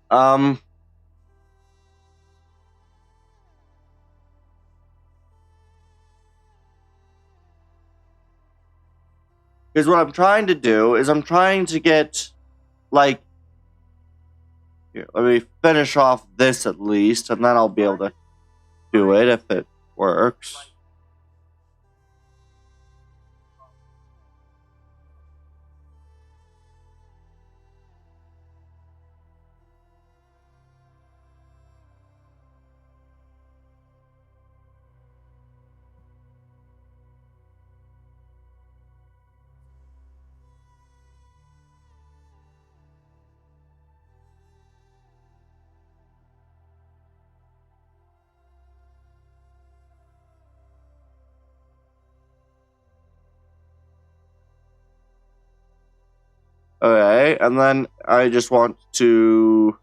Because what I'm trying to do is I'm trying to get, like, here, let me finish off this at least, and then I'll be able to do it if it works. Okay, and then I just want to...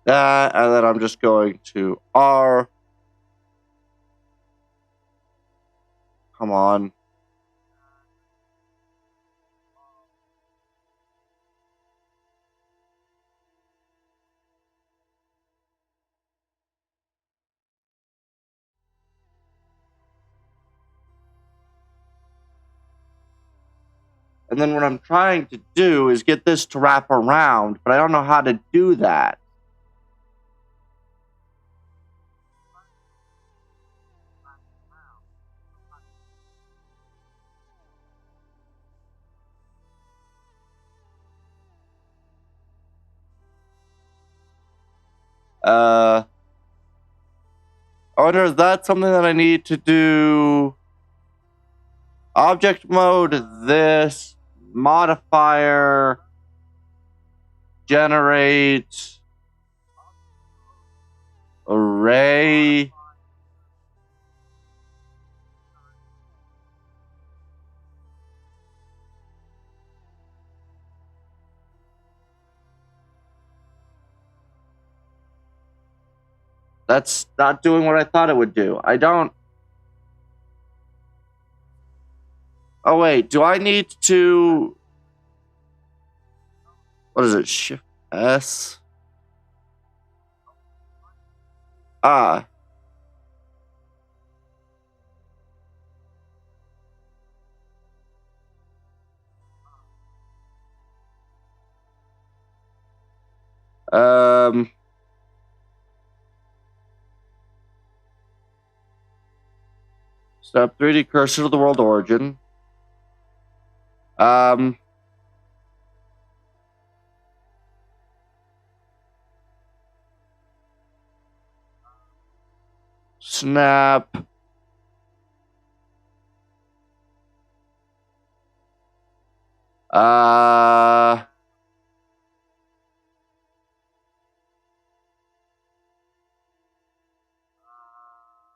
that, and then I'm just going to R. Come on. And then what I'm trying to do is get this to wrap around, but I don't know how to do that. I wonder if that's something that I need to do. Object mode, this, modifier, generate, array. That's not doing what I thought it would do. I don't... Oh, wait. Do I need to... What is it? Shift S? Ah. Step 3D cursor to the world origin. Snap.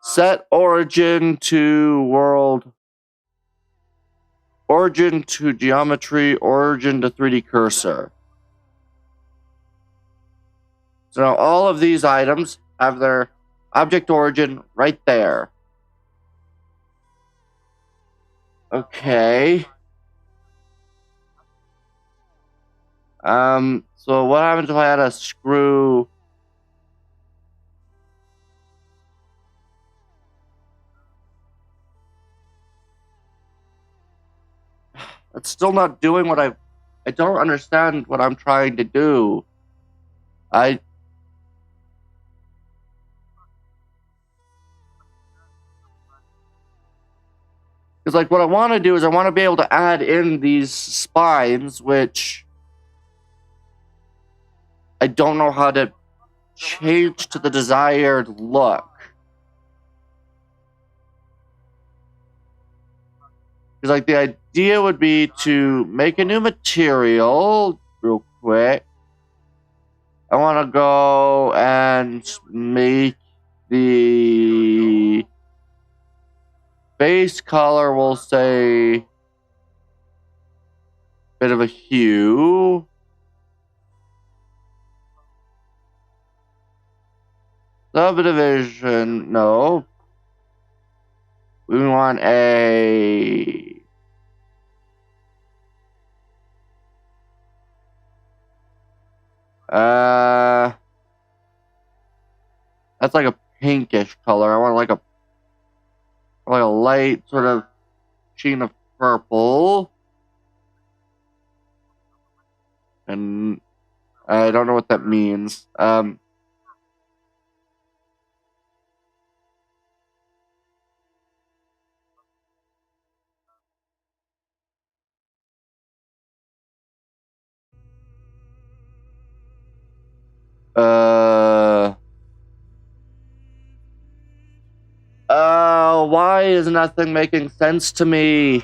Set origin to world. Origin to geometry. Origin to 3D cursor. So now all of these items have their object origin right there. Okay. So what happens if I had a screw? It's still not doing what I don't understand what I'm trying to do. Because like what I want to do is I want to be able to add in these spines, which I don't know how to change to the desired look. Because like the idea would be to make a new material real quick. I want to go and make the base color, we'll say bit of a hue. Subdivision, no. We want a that's like a pinkish color. I want like a light sort of sheen of purple. And I don't know what that means. Why is nothing making sense to me?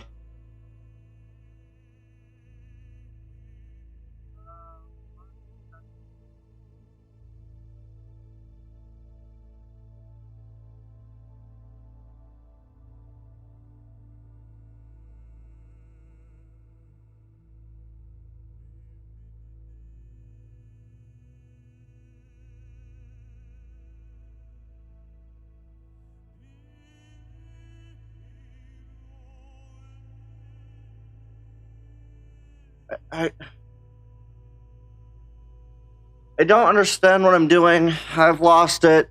I don't understand what I'm doing. I've lost it.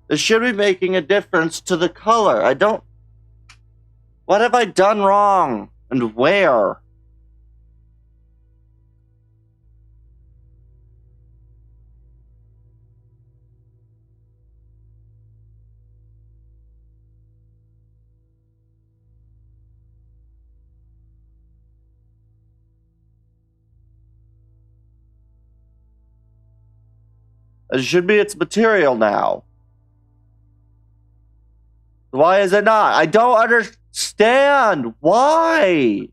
This should be making a difference to the color. I don't... What have I done wrong? And where? It should be its material now. Why is it not? I don't understand. Why?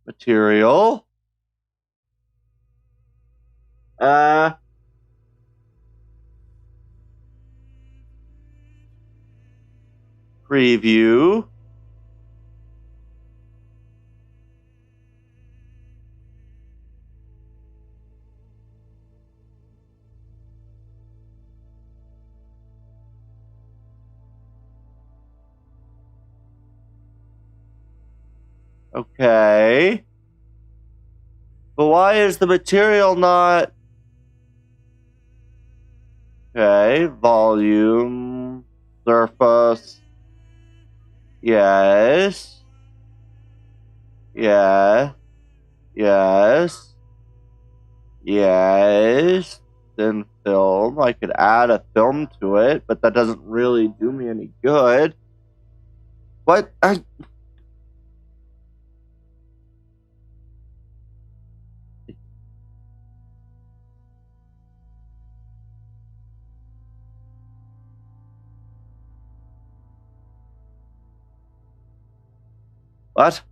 Material. Preview. Okay. But why is the material not... Okay, volume, surface. Yes. Yeah. Yes. Yes. Then film. I could add a film to it, but that doesn't really do me any good. What? What?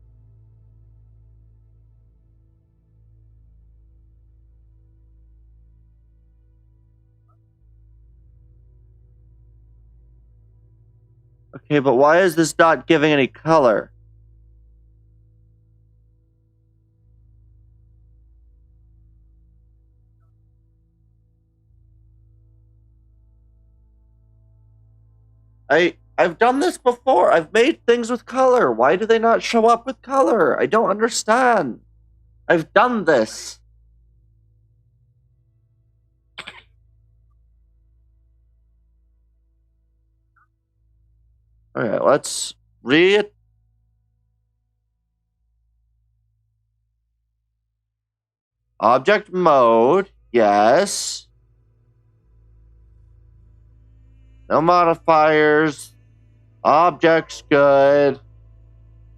Okay, but why is this not giving any color? I've done this before. I've made things with color. Why do they not show up with color? I don't understand. I've done this. Okay, let's read. Object mode, yes. No modifiers. Object's good.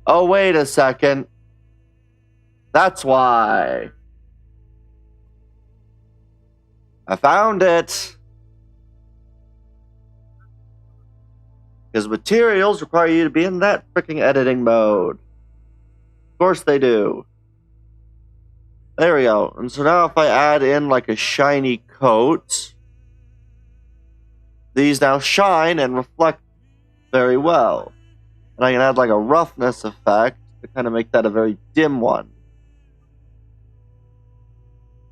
Oh, wait a second. That's why. I found it. Because materials require you to be in that freaking editing mode. Of course they do. There we go. And so now if I add in like a shiny coat, these now shine and reflect very well. And I can add like a roughness effect to kind of make that a very dim one.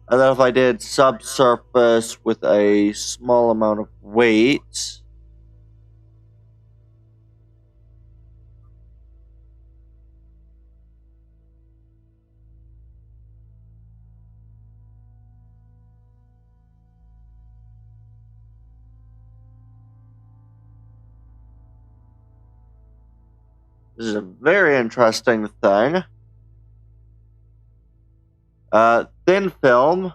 And then if I did subsurface with a small amount of weight, this is a very interesting thing. Thin film.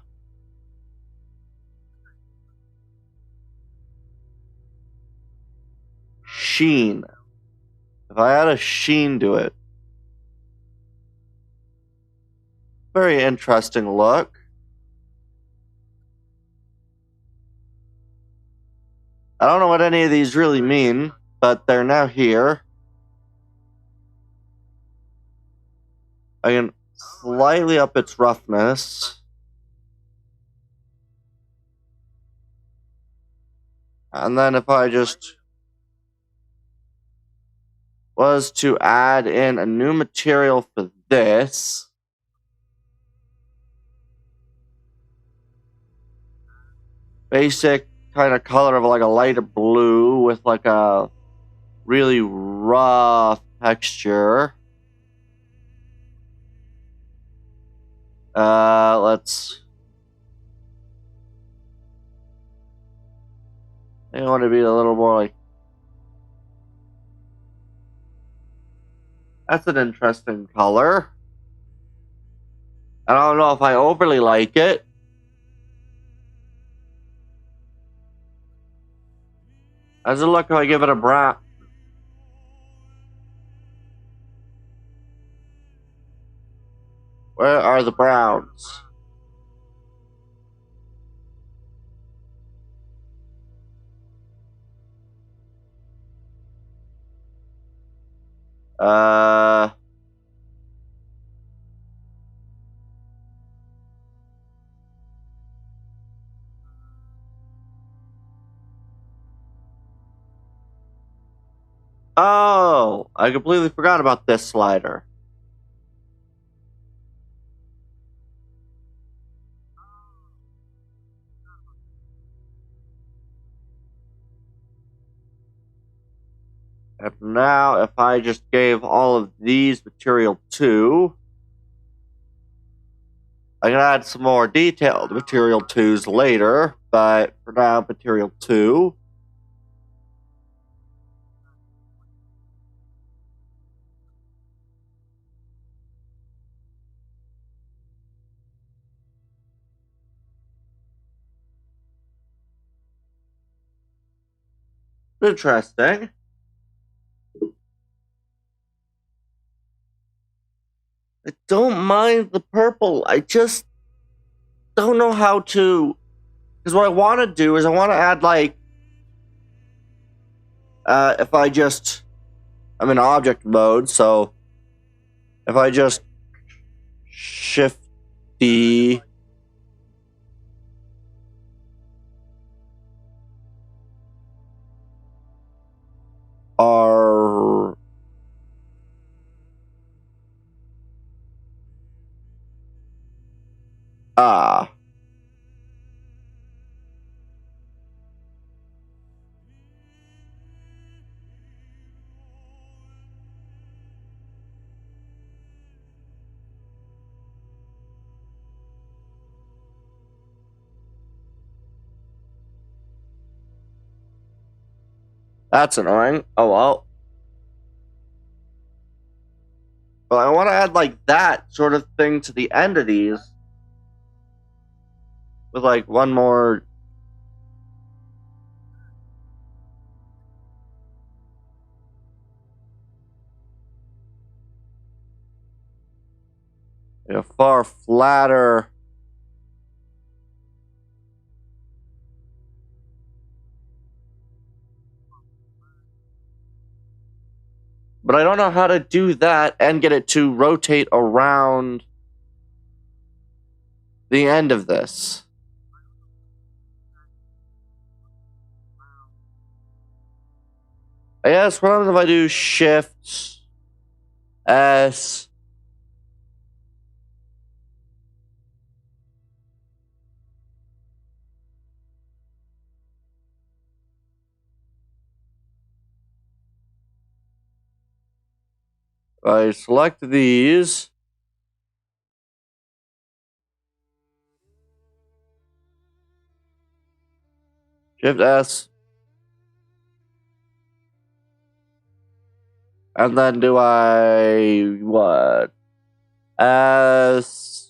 Sheen. If I add a sheen to it. Very interesting look. I don't know what any of these really mean, but they're now here. I can slightly up its roughness. And then if I just was to add in a new material for this, basic kind of color of like a lighter blue with like a really rough texture. Let's. I want to be a little more like. That's an interesting color. I don't know if I overly like it. How does it look if I give it a brown? Where are the browns? Uh. Oh, I completely forgot about this slider. And now, if I just gave all of these material 2, I can add some more detailed material 2s later, but for now, material 2. Interesting. I don't mind the purple. I just don't know how to. Because what I want to do is I want to add like. If I just. I'm in object mode, so. If I just. Shift D. R. Ah. That's annoying. Oh well. But I want to add like that sort of thing to the end of these. With like one more. A far flatter. But I don't know how to do that and get it to rotate around the end of this. I guess what happens if I do Shift S? I select these. Shift S. And then do I what? S.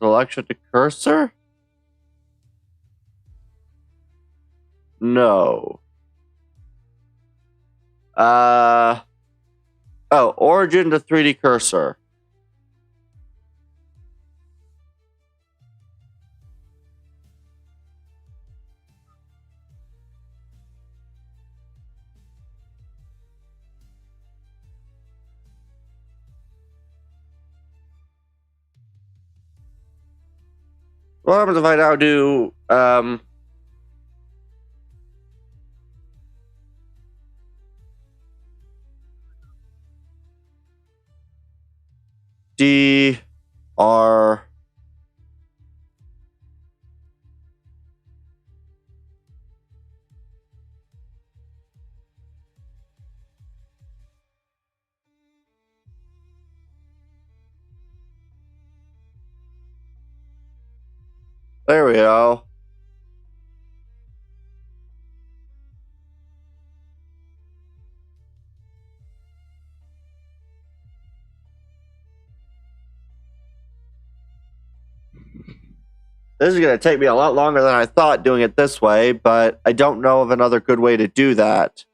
Selection to cursor? No. Oh, origin to 3D cursor. What happens if I now do D R There we go. This is going to take me a lot longer than I thought doing it this way, but I don't know of another good way to do that.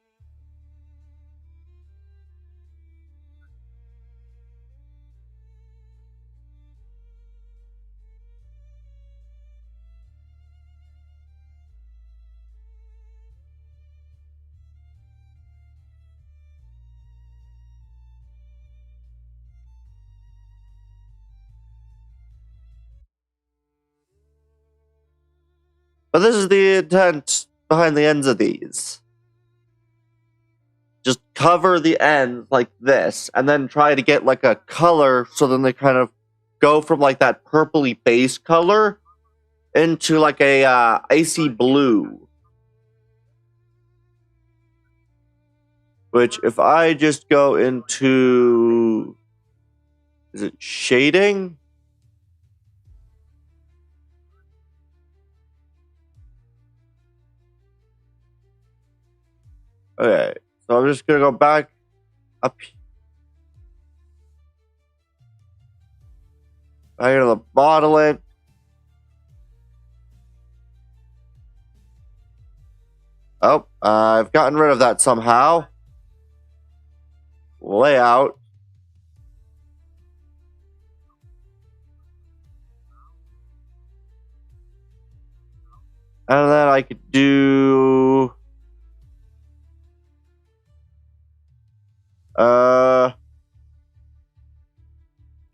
But this is the intent behind the ends of these. Just cover the ends like this, and then try to get like a color so then they kind of go from like that purpley base color into like a icy blue. Which if I just go into, is it shading? Okay, so I'm just gonna go back up here to the modeling. Oh, I've gotten rid of that somehow. Layout. And then I could do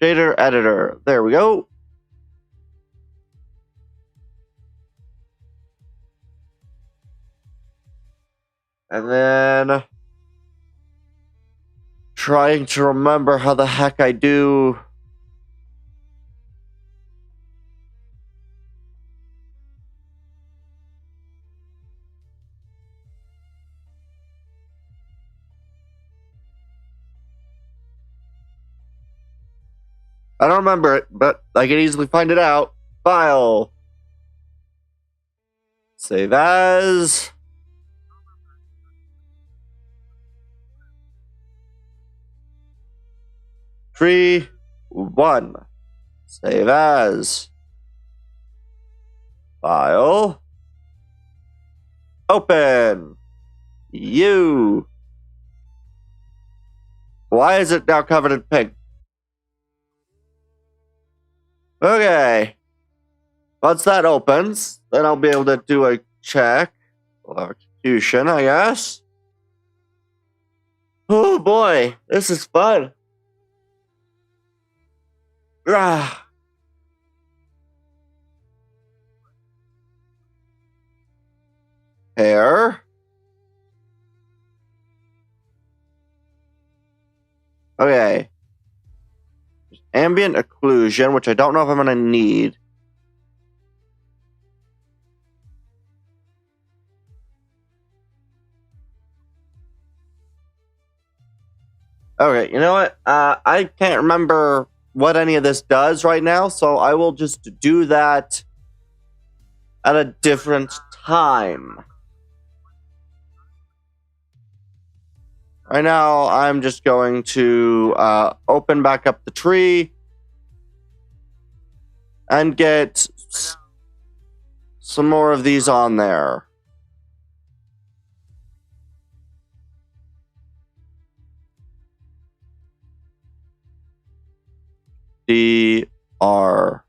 shader editor. There we go. And then trying to remember how the heck I do. I don't remember it, but I can easily find it out. File. Save as. 3, 1. Save as. File. Open. You. Why is it now covered in pink? Okay. Once that opens, then I'll be able to do a check. Execution, I guess. Oh boy, this is fun. Ah. Hair. Okay. Ambient occlusion, which I don't know if I'm going to need. Okay, you know what? I can't remember what any of this does right now, so I will just do that at a different time. Right now, I'm just going to open back up the tree and get some more of these on there. DR.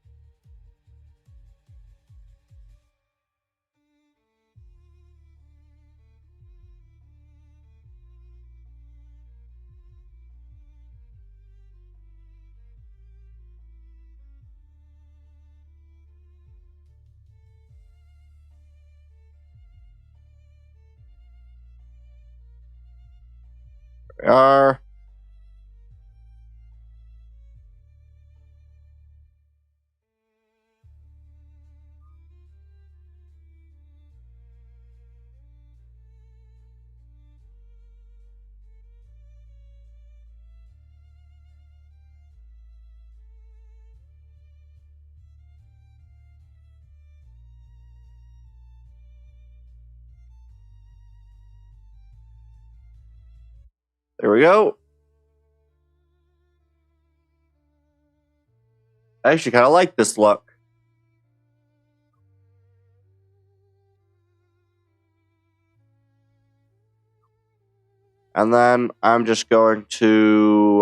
R. There we go. I actually kind of like this look. And then I'm just going to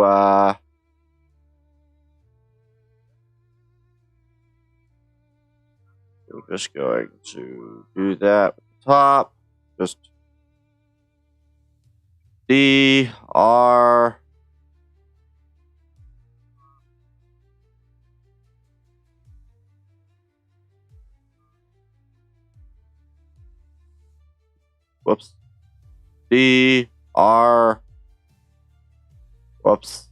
we're just going to do that at the top. Just DR. Whoops. DR. Whoops.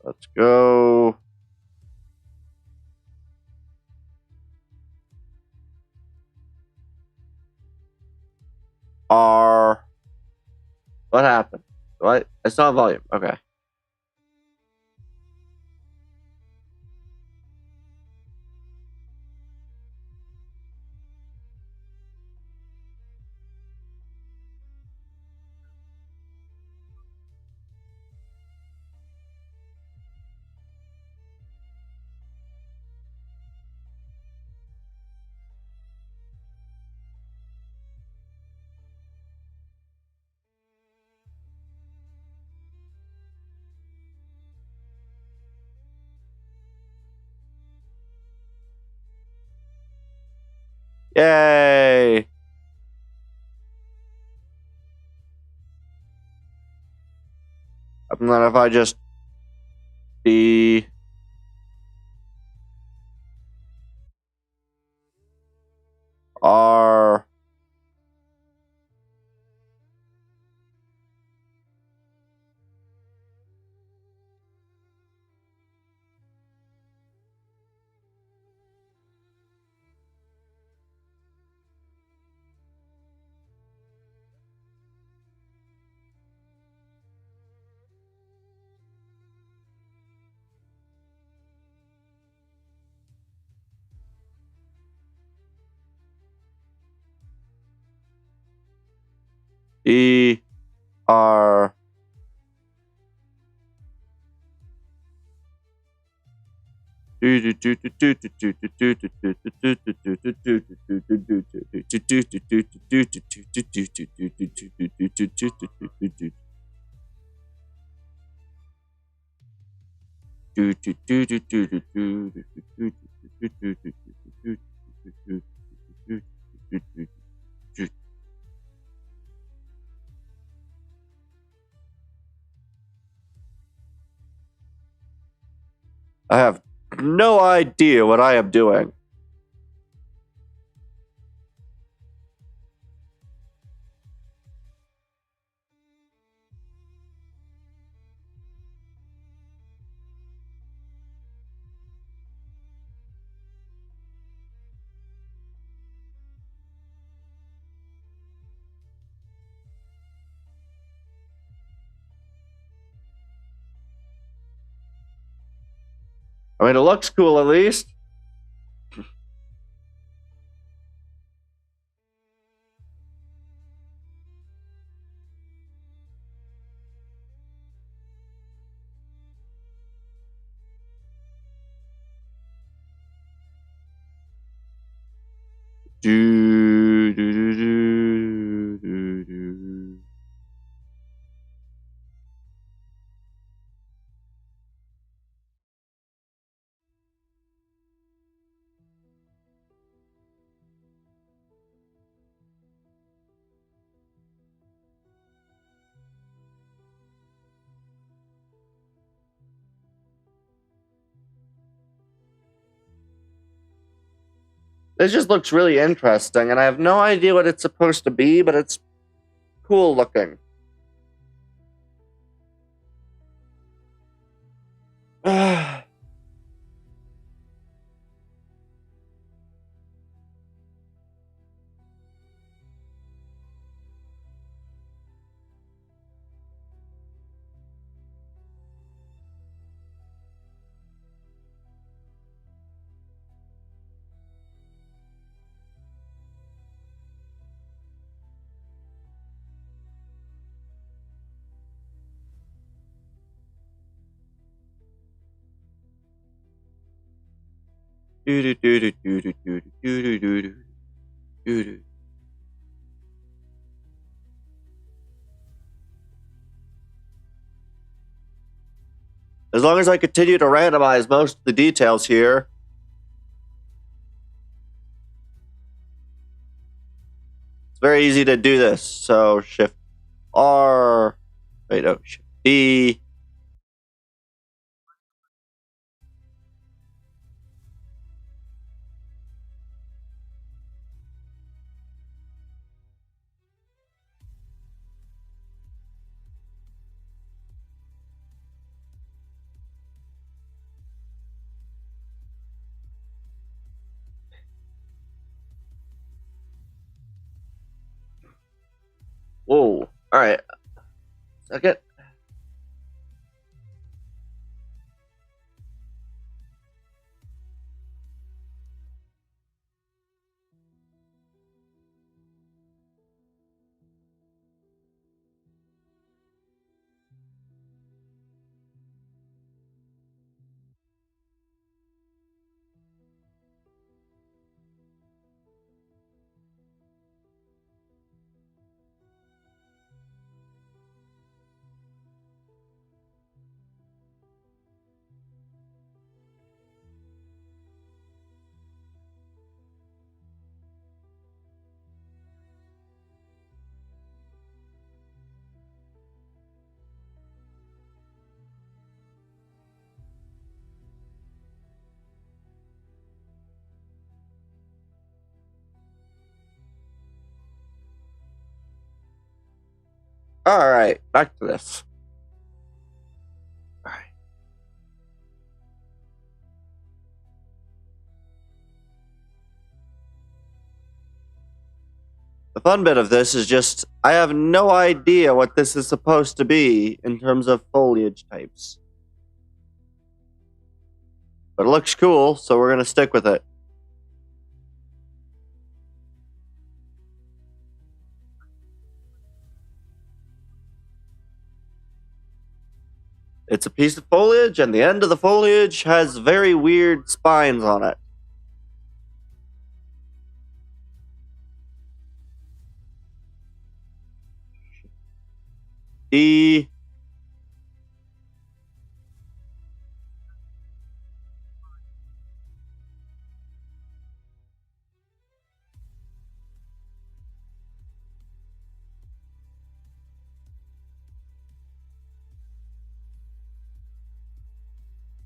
Let's go. R. What happened? What? I saw volume. Okay. Yay! And then if I just D R. E R I have no idea what I am doing. I mean, it looks cool at least. Do, do, do, do, do, do. This just looks really interesting, and I have no idea what it's supposed to be, but it's cool looking. As long as I continue to randomize most of the details here, it's very easy to do this. So Shift R, wait, no, Shift D. Whoa, all right. Second. All right, back to this. All right. The fun bit of this is just I have no idea what this is supposed to be in terms of foliage types. But it looks cool, so we're going to stick with it. It's a piece of foliage, and the end of the foliage has very weird spines on it. D.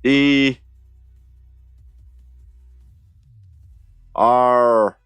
D. R.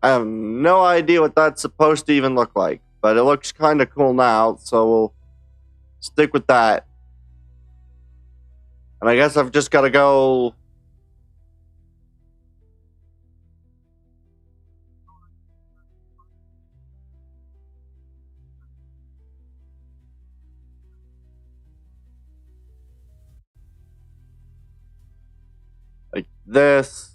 I have no idea what that's supposed to even look like, but it looks kind of cool now, so we'll stick with that. And I guess I've just got to go. Like this.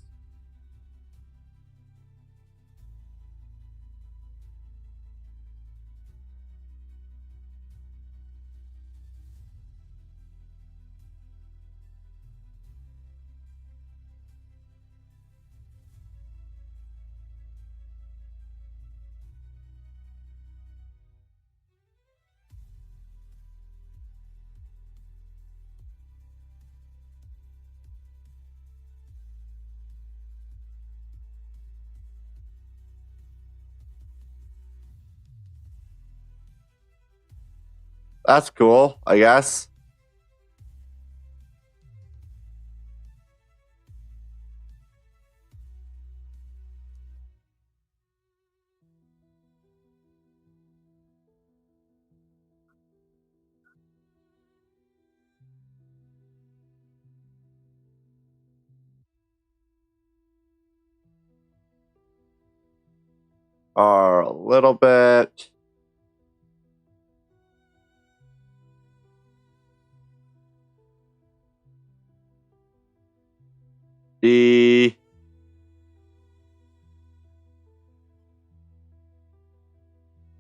That's cool, I guess. Or a little bit. D.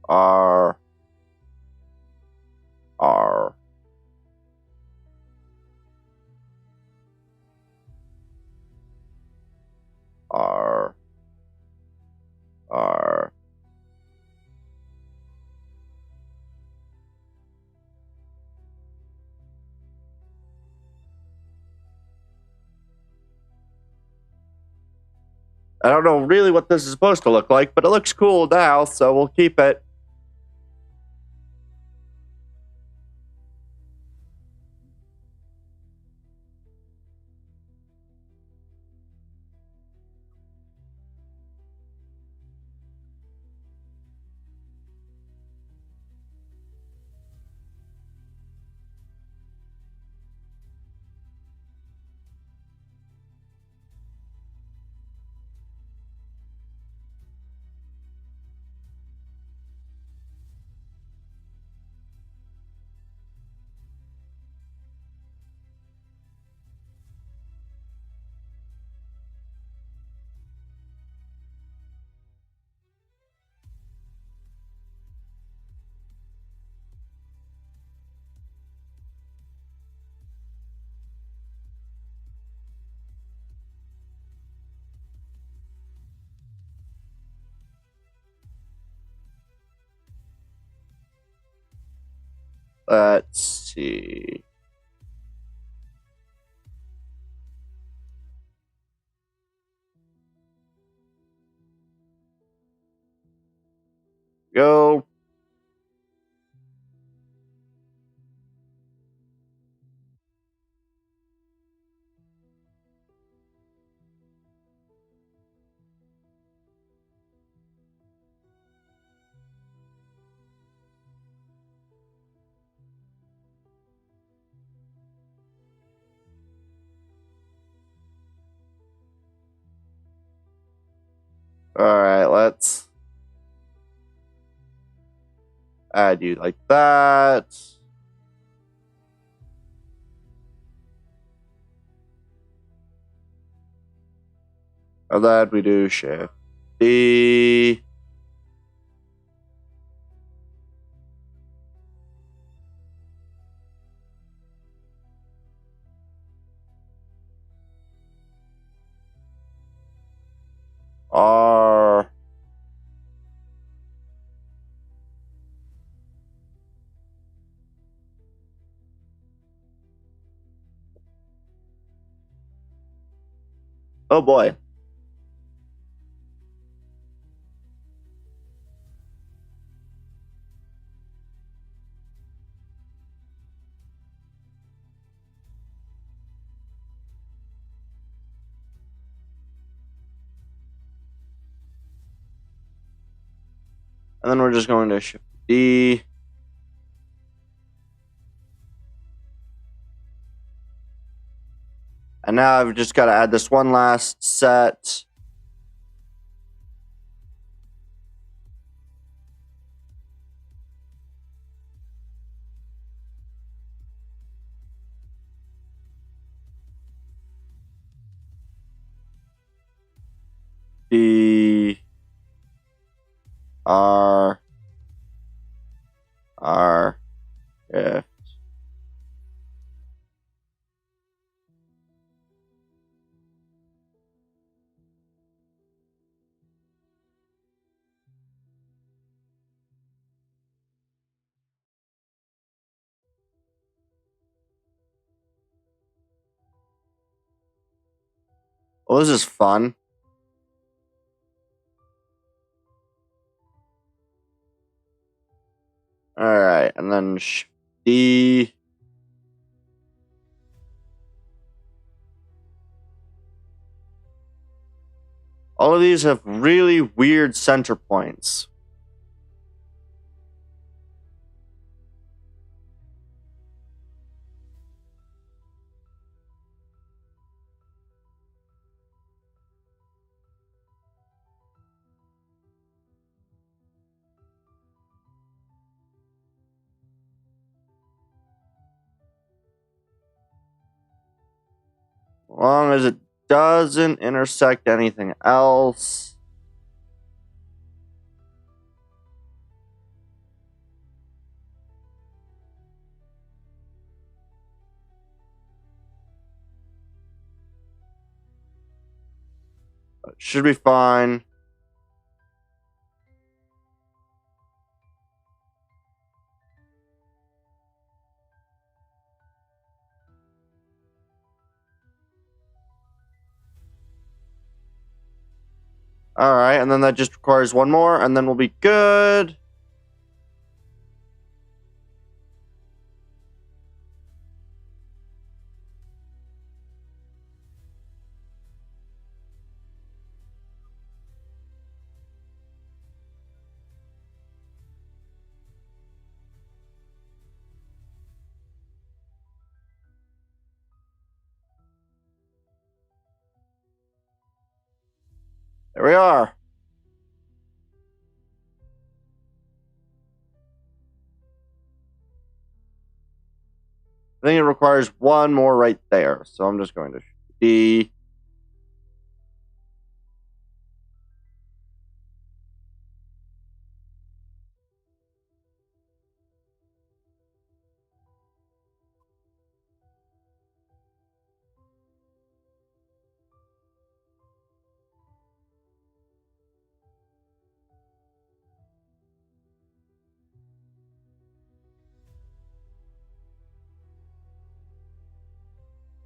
R. R. R. R. I don't know really what this is supposed to look like, but it looks cool now, so we'll keep it. Let's see. Go. Alright, let's add you like that. And then we do Shift D. R. Oh boy. And then we're just going to Shift D. And now I've just got to add this one last set. D. R. R. F. Well, this is fun. Alright, and then D. All of these have really weird center points. As long as it doesn't intersect anything else. It should be fine. Alright, and then that just requires one more, and then we'll be good. There we are. I think it requires one more right there, so I'm just going to D.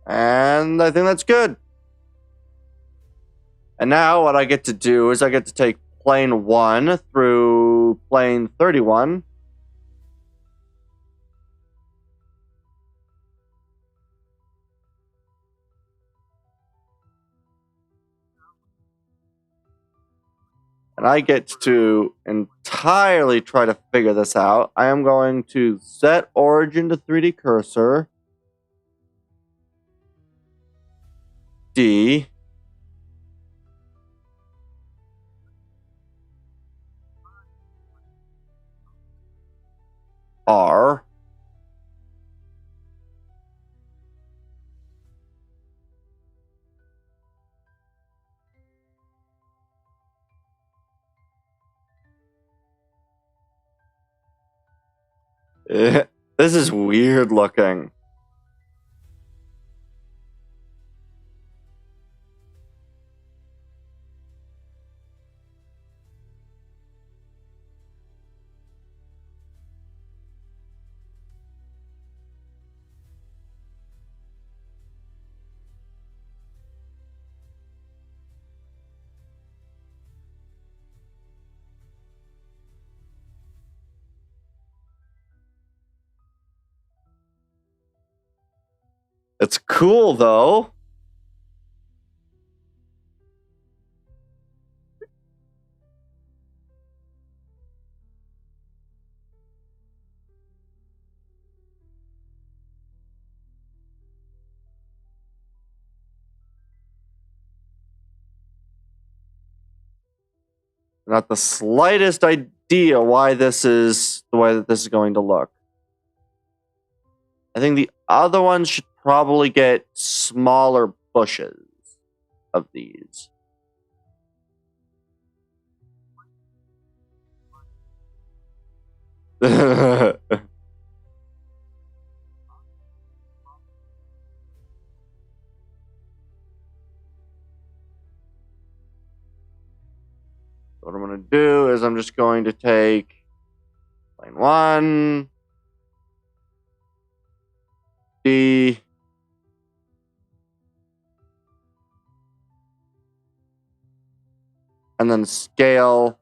And I think that's good. And now what I get to do is I get to take plane 1 through plane 31. And I get to entirely try to figure this out. I am going to set origin to 3D cursor. D. R. This is weird looking. It's cool though. Not the slightest idea why this is the way that this is going to look. I think the other ones should probably get smaller bushes of these. What I'm going to do is I'm just going to take plane 1, D, and then scale.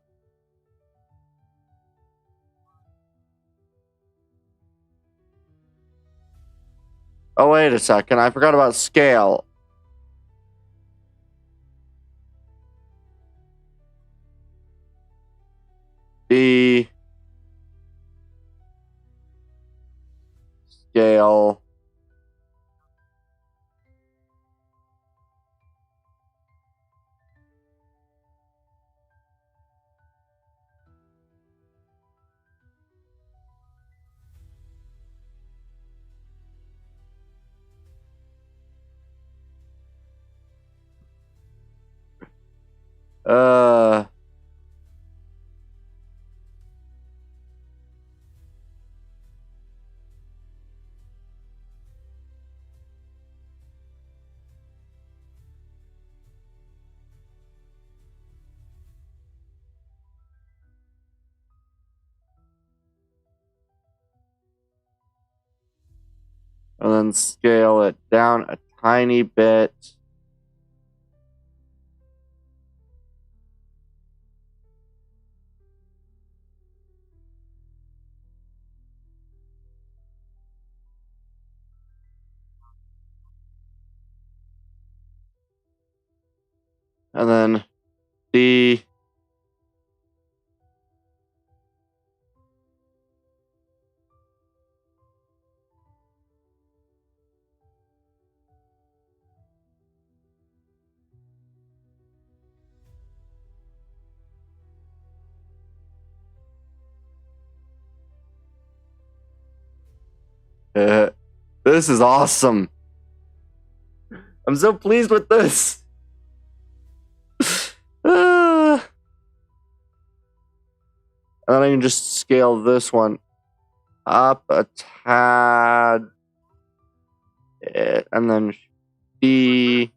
Oh, wait a second. I forgot about scale. D, scale. Uh, and then scale it down a tiny bit. And then D. This is awesome. I'm so pleased with this. And then I can just scale this one up a tad. And then B.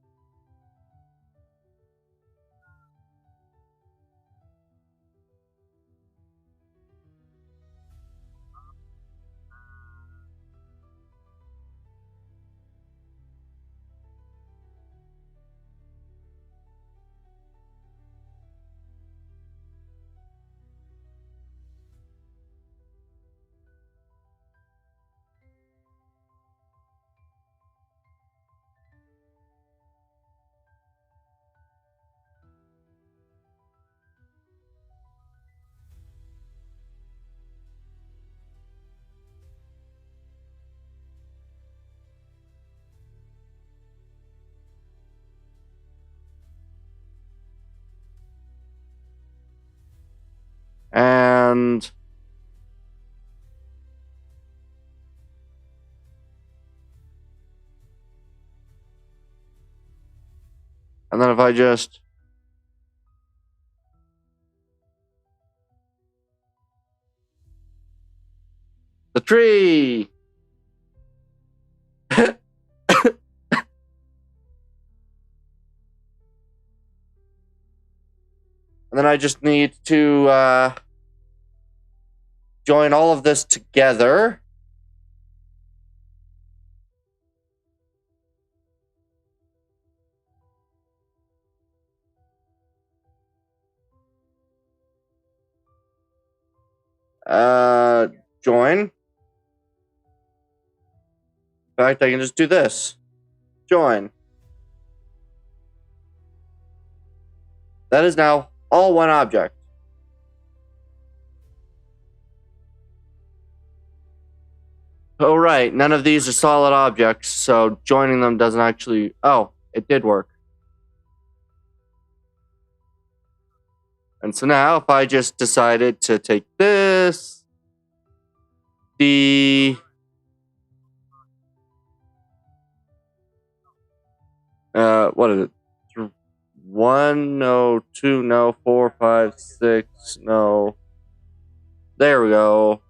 And then if I just the tree. And then I just need to join all of this together. Join. In fact, I can just do this. Join. That is now all one object. Oh, right. None of these are solid objects, so joining them doesn't actually... Oh, it did work. And so now, if I just decided to take this... what is it? 1, no, 2, no, 4, 5, 6, no. There we go.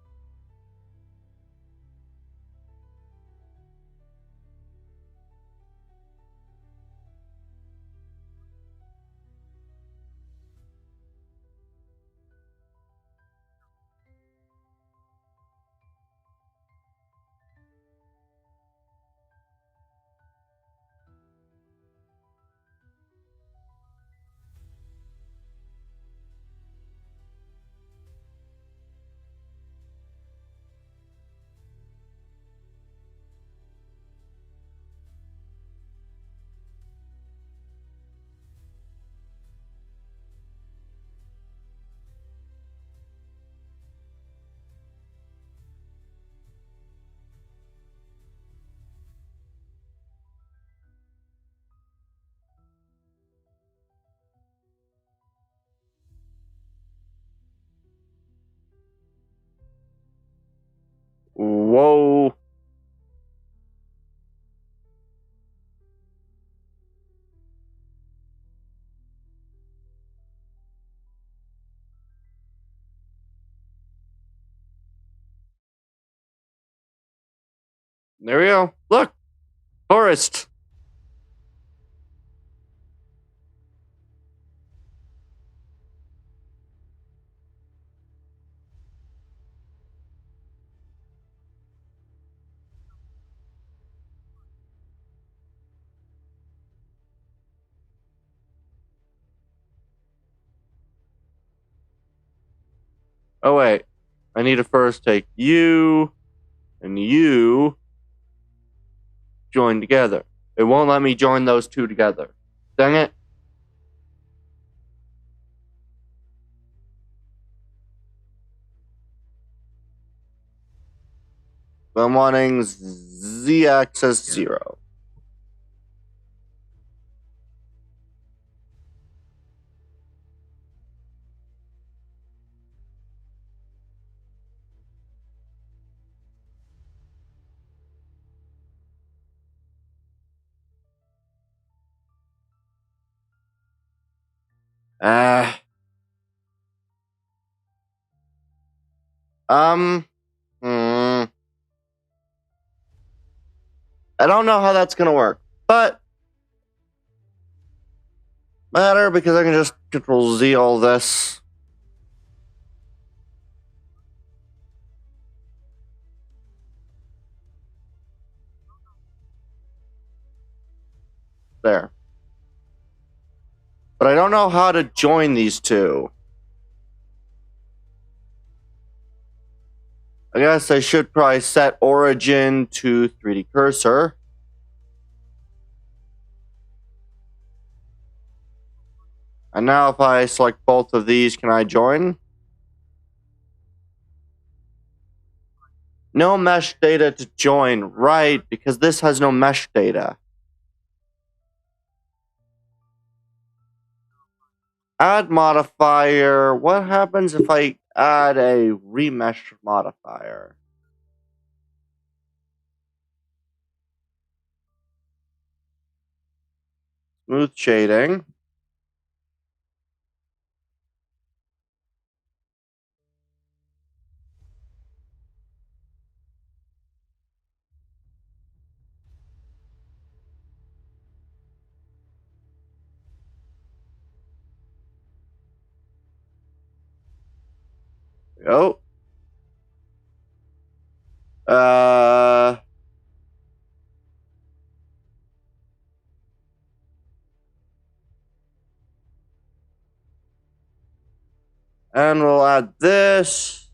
Whoa. There we go. Look. Forest. Oh, wait. I need to first take you and you join together. It won't let me join those two together. Dang it. I'm wanting z-axis 0. I don't know how that's gonna work, but matter because I can just Control Z all this. There. But I don't know how to join these two. I guess I should probably set origin to 3D cursor. And now if I select both of these, can I join? No mesh data to join, right, because this has no mesh data. Add modifier, what happens if I add a remesh modifier. Smooth shading. Go. And we'll add this.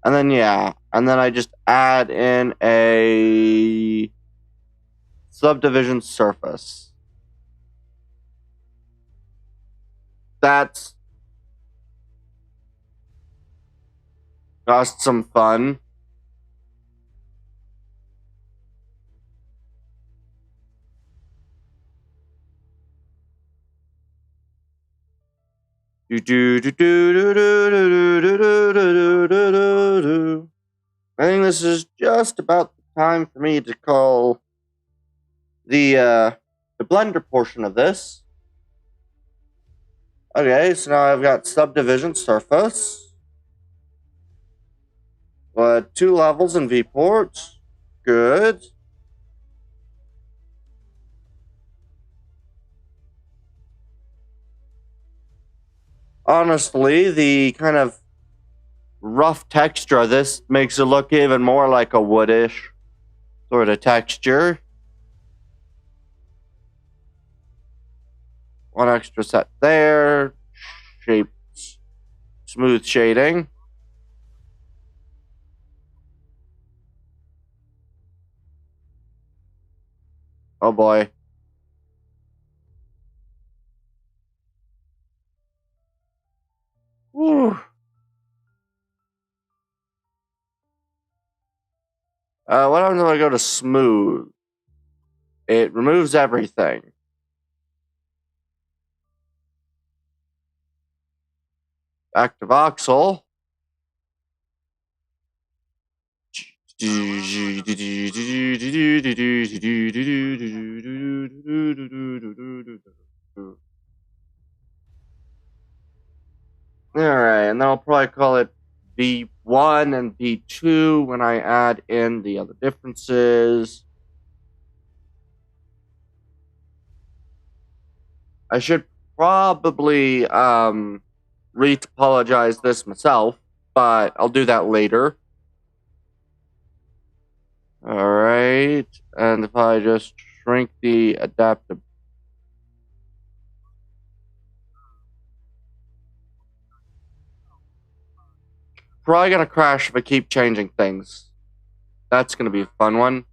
And then, yeah. And then I just add in a subdivision surface. That's got some fun. I think this is just about the time for me to call the blender portion of this. Okay, so now I've got subdivision surface. 2 levels in viewports. Good. Honestly, the kind of rough texture of this makes it look even more like a woodish sort of texture. 1 extra set there. Shapes. Smooth shading. Oh boy. Whew. What happens if I go to smooth? It removes everything. Back to voxel. Alright, and then I'll probably call it V1 and V2 when I add in the other differences. I should probably re-topologize this myself, but I'll do that later. Alright, and if I just shrink the adaptive. Probably gonna crash if I keep changing things. That's gonna be a fun one.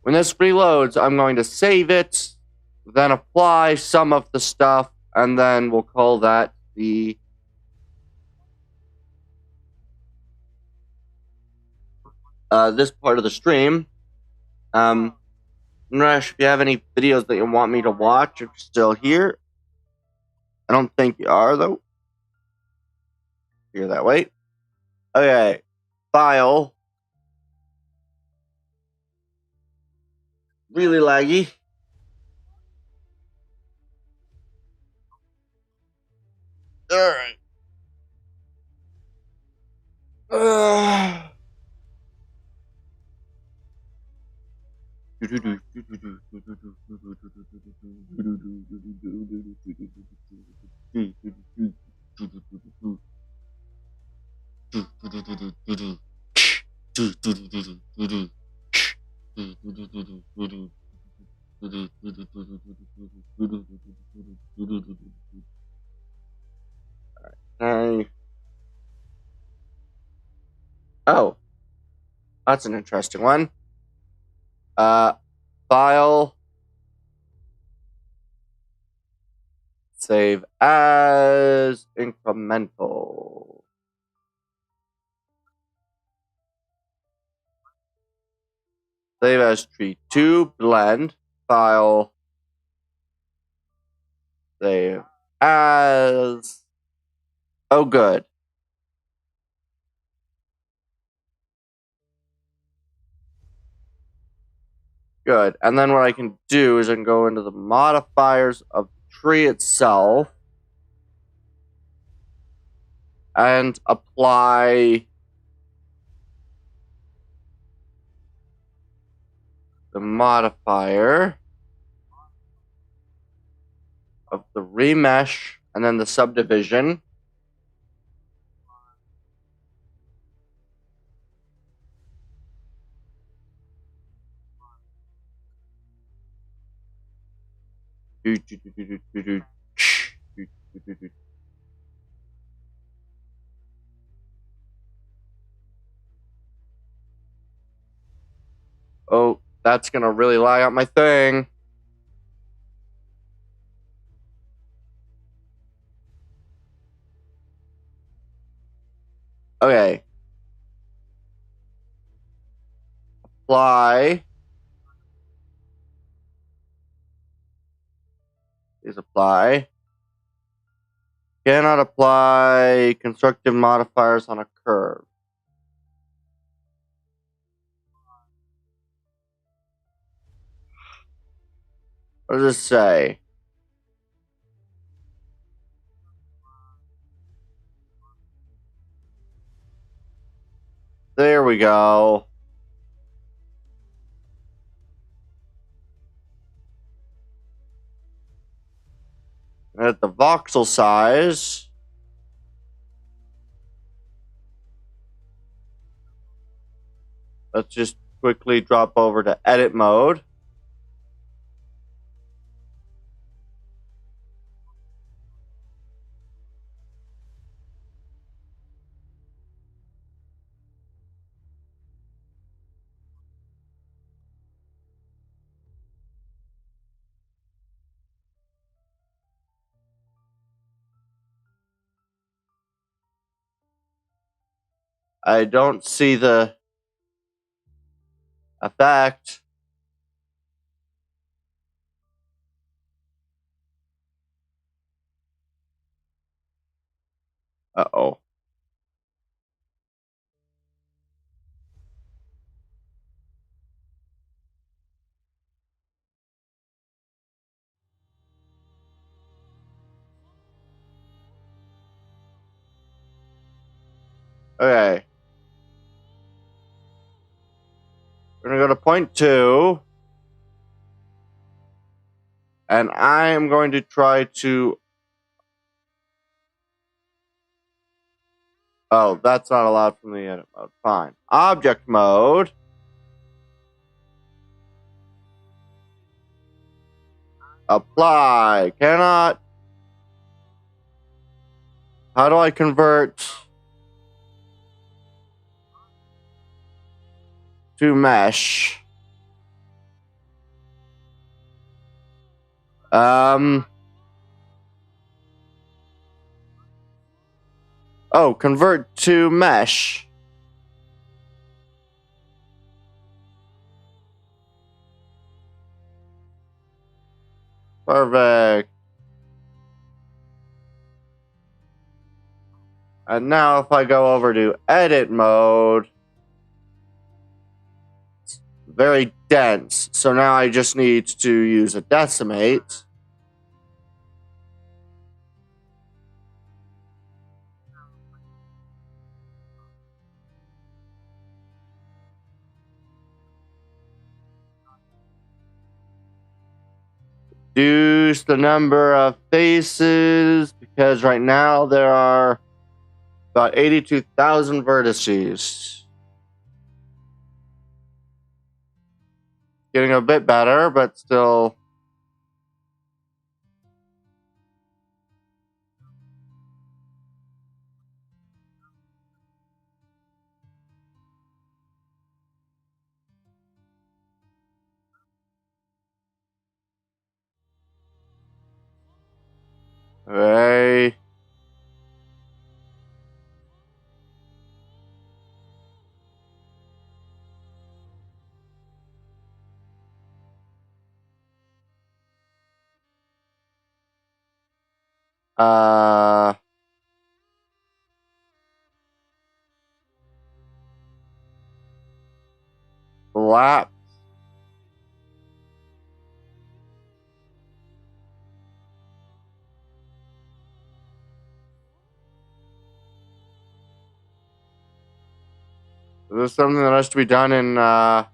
When this reloads, I'm going to save it, then apply some of the stuff, and then we'll call that the this part of the stream. Naresh, if you have any videos that you want me to watch, if you're still here. I don't think you are, though. You're that way. Okay. File. Really laggy. Alright. Oh, that's an interesting one. File. Save as incremental. Save as tree 2, blend, file, save as. Oh, good. Good. And then what I can do is I can go into the modifiers of the tree itself and apply the modifier of the remesh and then the subdivision. Oh, that's gonna really lag out my thing. Okay. Apply. Is apply. Cannot apply constructive modifiers on a curve. What does it say? There we go. At the voxel size. Let's just quickly drop over to edit mode. I don't see the effect. Uh-oh. Okay. We're going to go to point 2. And I am going to try to... Oh, that's not allowed from the edit mode. Fine. Object mode. Apply. Cannot. How do I convert to mesh? Oh, convert to mesh. Perfect. And now if I go over to edit mode, it's very dense. So now I just need to use a decimate. Reduce the number of faces because right now there are about 82,000 vertices. Getting a bit better, but still. Okay. Uh, lap. Is this something that has to be done in, oh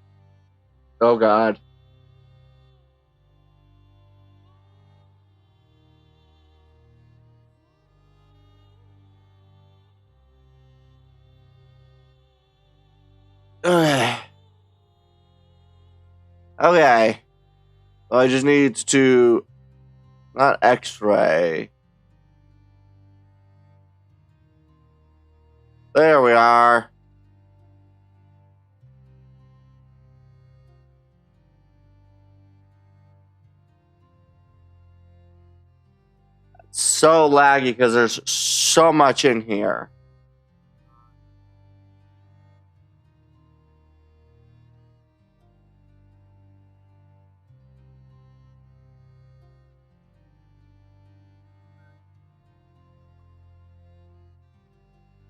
god. Okay. Okay. Well, I just need to, not x-ray. There we are. It's so laggy because there's so much in here.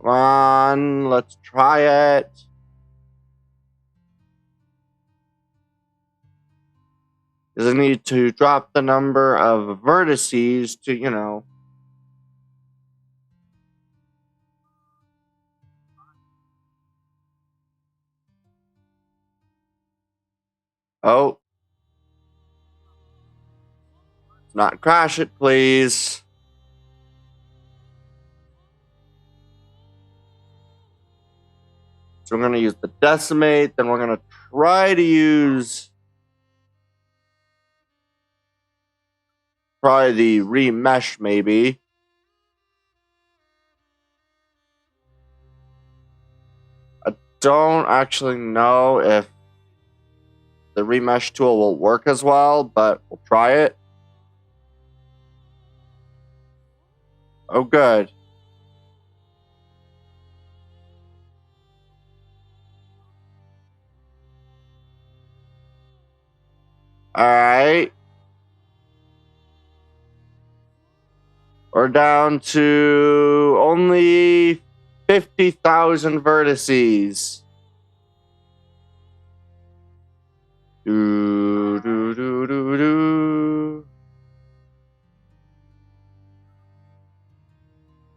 Come on, let's try it. Because I need to drop the number of vertices to, you know. Oh. Not crash it, please. So we're going to use the decimate, then we're going to try to use probably the remesh maybe. I don't actually know if the remesh tool will work as well, but we'll try it. Oh, good. All right. We're down to only 50,000 vertices. Do, do, do, do, do.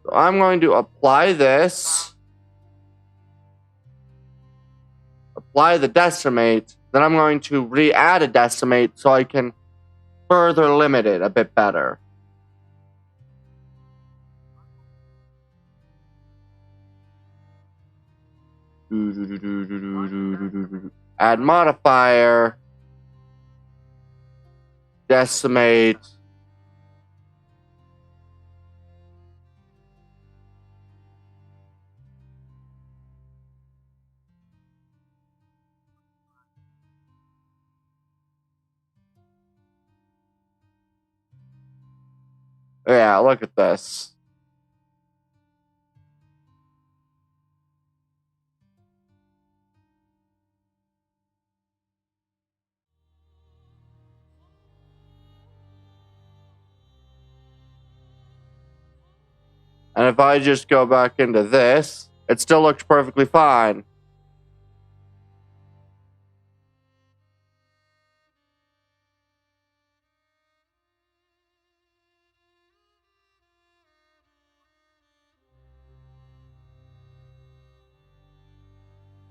So I'm going to apply this. Apply the decimate. Then I'm going to re-add a decimate so I can further limit it a bit better. Add modifier. Decimate. Yeah, look at this. And if I just go back into this, it still looks perfectly fine.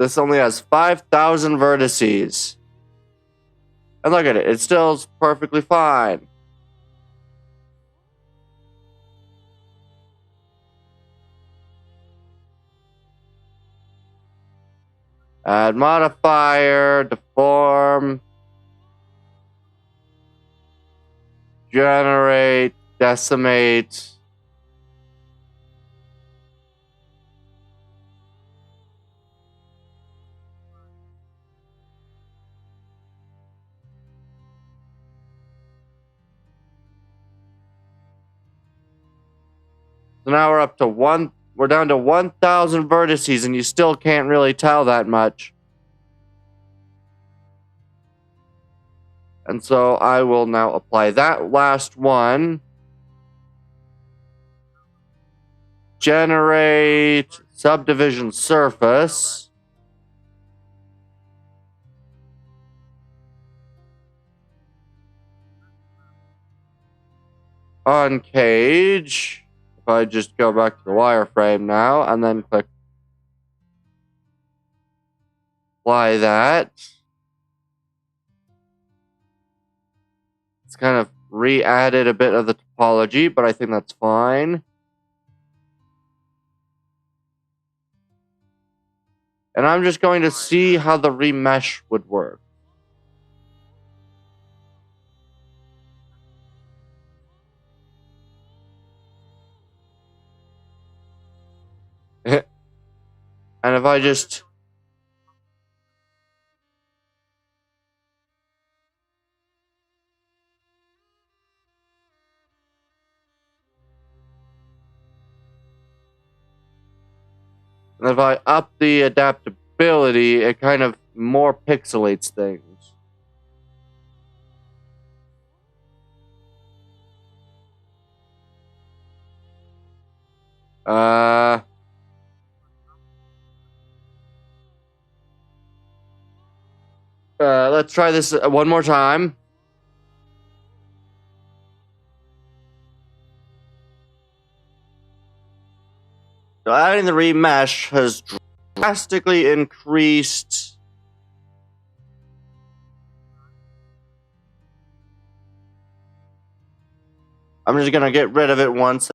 This only has 5,000 vertices. And look at it, it still is perfectly fine. Add modifier, deform, generate, decimate. So now we're up to we're down to 1,000 vertices and you still can't really tell that much. And so I will now apply that last one. generate subdivision surface. Uncage. If I just go back to the wireframe now and then click apply that. It's kind of re-added a bit of the topology, but I think that's fine. And I'm just going to see how the remesh would work. And if I just... And if I up the adaptability, it kind of more pixelates things. Let's try this one more time. So adding the remesh has drastically increased I'm just gonna get rid of it once